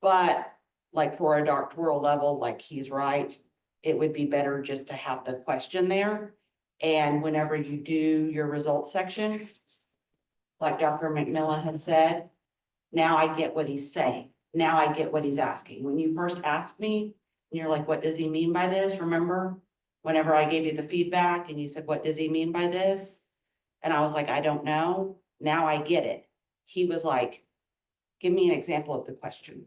But like for a doctoral level, like he's right, it would be better just to have the question there. And whenever you do your results section, like Dr. McMillan had said, now I get what he's saying. Now I get what he's asking. When you first asked me, and you're like, what does he mean by this? Remember? Whenever I gave you the feedback and you said, what does he mean by this? And I was like, I don't know. Now I get it. He was like, give me an example of the question.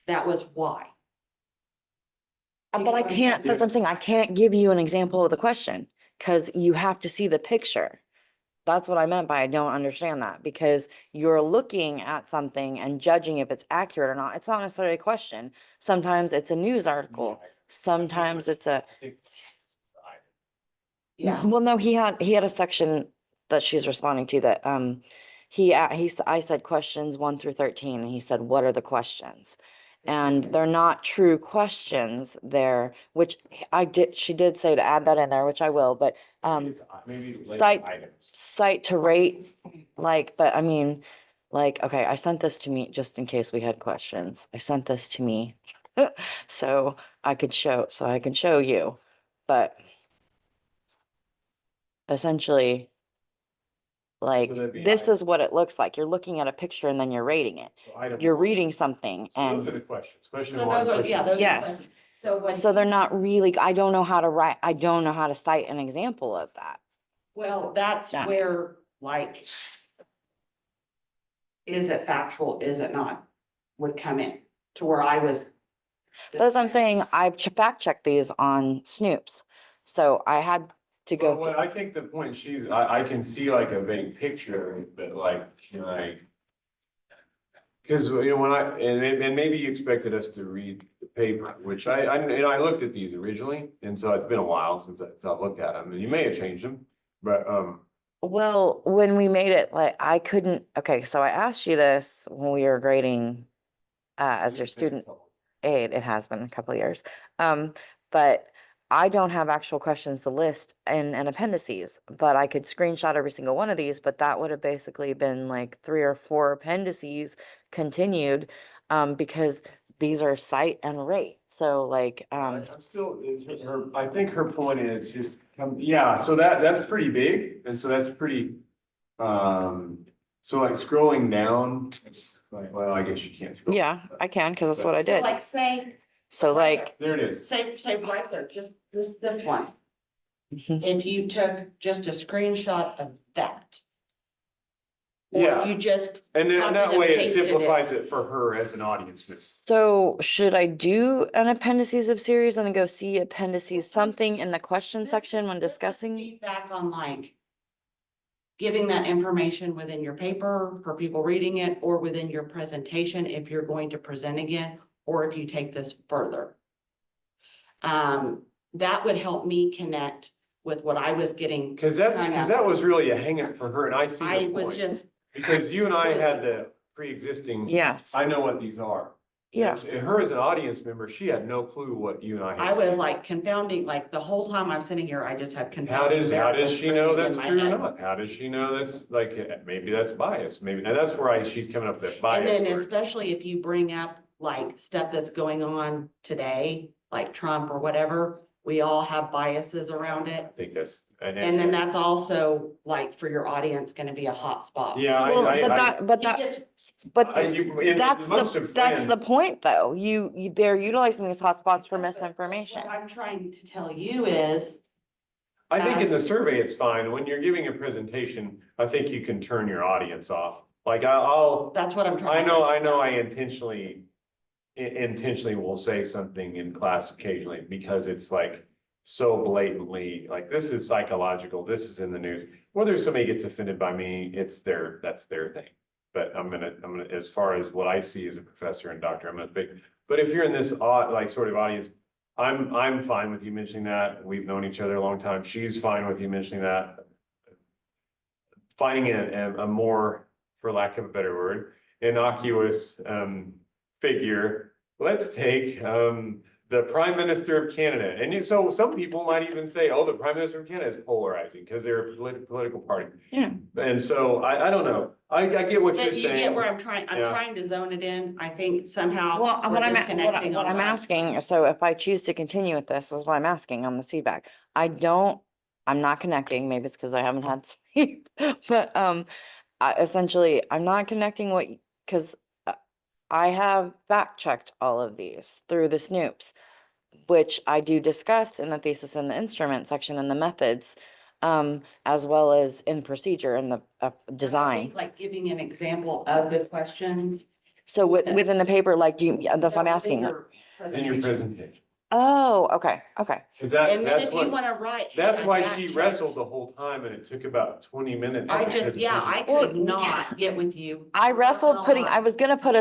That was why. But I can't, that's what I'm saying. I can't give you an example of the question because you have to see the picture. That's what I meant by I don't understand that, because you're looking at something and judging if it's accurate or not. It's not necessarily a question. Sometimes it's a news article. Sometimes it's a, Yeah. well, no, he had a section that she's responding to that, I said questions 1 through 13, and he said, what are the questions? And they're not true questions there, which she did say to add that in there, which I will, but, cite to rate, like, but I mean, like, okay, I sent this to me just in case we had questions. I sent this to me. So I can show you, but essentially, like, So that'd be this items. is what it looks like. You're looking at a picture and then you're rating it. You're reading something So those are and the questions. Question So one. those are, yeah, those are the Yes. questions. So when. so they're not really, I don't know how to write, I don't know how to cite an example of that. Well, that's Yeah. where, like, is it factual, is it not, would come in to where I was. That's what I'm saying. I've fact checked these on Snoops. So I had to go. Well, I think the point I can see like a vague picture, but like, because, when and maybe you expected us to read the paper, which I looked at these originally, and so it's been a while since I've looked at them, and you may have changed them, but, Well, when we made it, like, I couldn't, okay, so I asked you this when we were grading as your student. aid. It has been a couple of years. But I don't have actual questions to list in appendices, but I could screenshot every single one of these, but that would have basically been like 3 or 4 appendices continued, because these are cite and rate. So like, I'm still, I think her point is just, yeah, so that's pretty big, and so that's pretty, so like scrolling down, it's like, well, I guess you can't scroll. yeah, I can, because that's what I So did. like say, So like, There it is. say right there, just this one. mhm. If you took just a screenshot of that. Or Yeah. you just. And then copied that and way it pasted simplifies it for her as an audience member. So should I do an appendices of series and then go see appendices something in the question This section is- when this is discussing? Feedback on like. Giving that information within your paper for people reading it, or within your presentation if you're going to present again, or if you take this further. That would help me connect with what I was getting. Cause that was really a hang up for her, and I see I the was point. just, Because you and I had the pre-existing. Yes, I know what these are. yeah. Her as an audience member, she had no clue what you and I had. I was said. like confounding, like the whole time I'm sitting here, I just had How confounding. does variables she know ringing in that's my true or head. not? How does she know that's like, maybe that's bias, maybe, and that's where she's coming up with that bias. And then word. especially if you bring up like stuff that's going on today, like Trump or whatever, we all have biases around it. I think that's. And then that's also like for your audience gonna be a hot spot. Yeah. Well, I- but amongst a that's the friend- point though. They're utilizing these hotspots for What misinformation. I'm trying to tell you is, I think in the as- survey, it's fine. When you're giving a presentation, I think you can turn your audience off. Like that's what I'm trying to say. I know I intentionally will say something in class occasionally because it's like so blatantly, like this is psychological, this is in the news. Whether somebody gets offended by me, that's their thing. But I'm gonna, as far as what I see as a professor and doctor, I'm gonna pick. But if you're in this like sort of audience, I'm fine with you mentioning that. We've known each other a long time. She's fine with you mentioning that. Finding a more, for lack of a better word, innocuous figure. Let's take the Prime Minister of Canada. And so some people might even say, oh, the Prime Minister of Canada is polarizing because they're a political party. Yeah. And so I don't know. I get what you're But you saying. get where I'm trying to zone it in. I think somehow Well, we're disconnecting what on I'm that. asking, so if I choose to continue with this is what I'm asking on this feedback. I'm not connecting, maybe it's because I haven't had sleep, but essentially, I'm not connecting because I have fact checked all of these through the Snoops, which I do discuss in the thesis and the instrument section and the methods, as well as in procedure and the I design. think, like giving an example of the questions. So within the paper, like that's what I'm asking. In your presentation. Oh, okay, okay. Cause And then that's if you what, wanna write. that's "Hey, I why fact she checked." wrestled the whole time and it took about 20 minutes. I of the just, yeah, I presentation. could not get with you. I wrestled Not gonna I was gonna put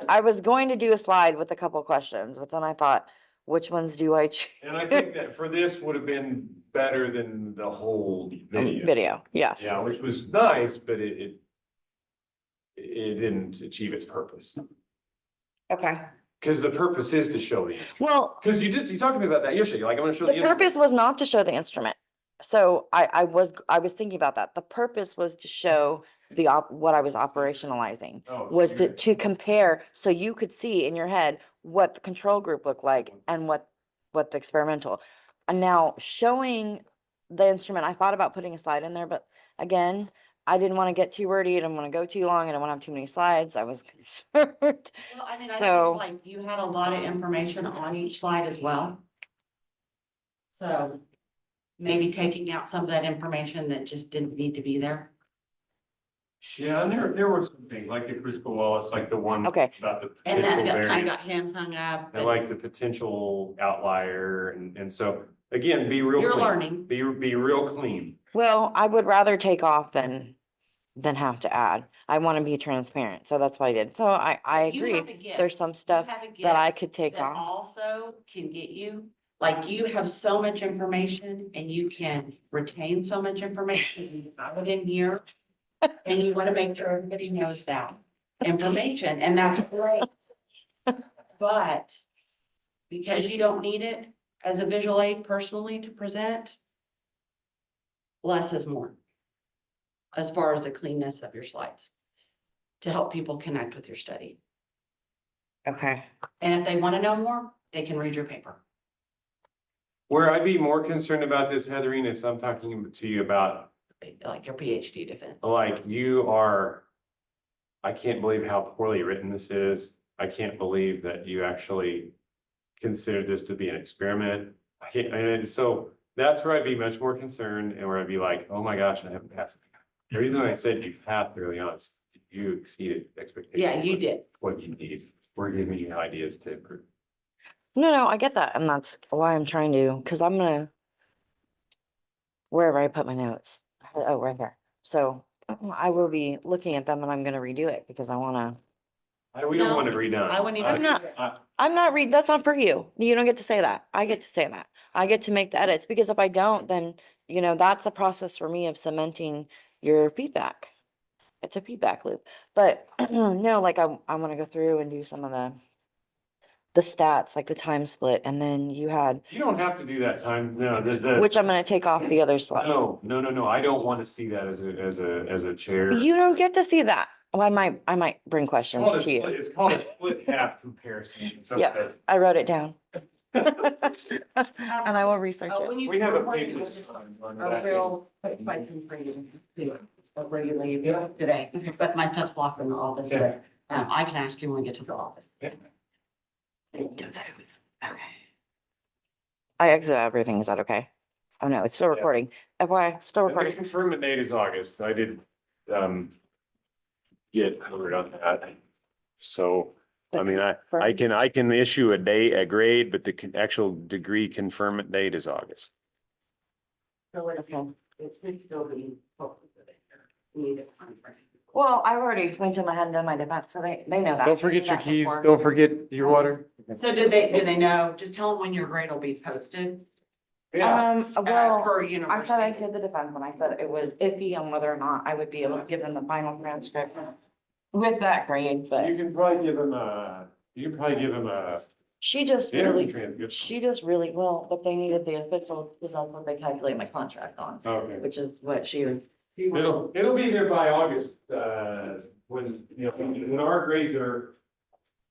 I was going to do a slide with a couple questions, but then I thought, which ones do I choose? And I think that for this would have been better than the whole video. Video, yes. Yeah, which was nice, but it didn't achieve its purpose. Okay. Cause the purpose is to show the instrument. Well, Cause you talked to me about that yesterday. You're like, I'm gonna show the the instrument. purpose was not to show the instrument. So I was thinking about that. The purpose was to show what I was operationalizing. Oh, Was you're- to compare, so you could see in your head what the control group looked like and what the experimental. And now showing the instrument, I thought about putting a slide in there, but again, I didn't want to get too wordy. I didn't want to go too long. I didn't want to have too many slides. I was concerned. Well, I mean, I So- think like you had a lot of information on each slide as well. So maybe taking out some of that information that just didn't need to be there. Yeah, and there were some things like the Crisco Wallace, like the one. Okay. About the And that potential kind of got variance, him hung up. and like the potential outlier, and so, again, be real. You're clean. learning. Be real clean. Well, I would rather take off than have to add. I want to be transparent. So that's what I did. So I You agree. have a gift. There's some You stuff have a gift that I could take that off. also can get you, like you have so much information and you can retain so much information. You have it in here. And you want to make sure everybody knows that information, and that's great. But because you don't need it as a visual aid personally to present, less is more. As far as the cleanness of your slides, to help people connect with your study. Okay. And if they want to know more, they can read your paper. Where I'd be more concerned about this, Heatherine, is I'm talking to you about, Like your PhD defense. like, you are, I can't believe how poorly written this is. I can't believe that you actually considered this to be an experiment. I can't, and so that's where I'd be much more concerned and where I'd be like, oh my gosh, I haven't passed. The reason I said you passed early on is you exceeded expectations. Yeah, you did. What you need. We're giving you ideas to improve. No, I get that. And that's why I'm trying to, because I'm gonna, wherever I put my notes. Oh, right here. So I will be looking at them and I'm gonna redo it because I wanna, We don't No, want it redone. I wouldn't even. I'm not read, that's not for you. You don't get to say that. I get to say that. I get to make the edits because if I don't, then, that's a process for me of cementing your feedback. It's a feedback loop. But no, like I want to go through and do some of the stats, like the time split. And then you had, You don't have to do that time, no, which I'm going to take off the other slide. no, I don't want to see that as a chair. You don't get to see that. Well, I might bring questions to you. It's called a split half comparison. It's Yes, okay. I wrote it down. And I will research When it. you We have a report page. it, I will put questions for you too, regularly today, but my stuff's locked in the office, but I can ask you when we get to the office. Okay. I exit everything. Is that okay? Oh, no, it's still recording. FYI, still And the recording. confirmation date is August. I did, get covered on that. So, I mean, I can issue a grade, but the actual degree conferment date is August. So it should still be. Well, I've already explained to them I hadn't done my defense, so they know that. Don't forget your That keys. before. Don't forget your water. So do they know, just tell them when your grade will be posted? Well, Per I university. said I did the defense and I said it was iffy on whether or not I would be able to give them the final transcript with that grade, but You can probably give him a she just interview really, transcript. well, but they needed the official, because that's what they calculate my contract on, Okay. which is what she. It'll be here by August, when, when our grades are,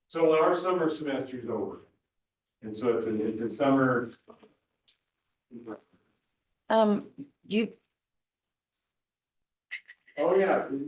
so when our summer semester is over. And so if the summer. You Oh, yeah.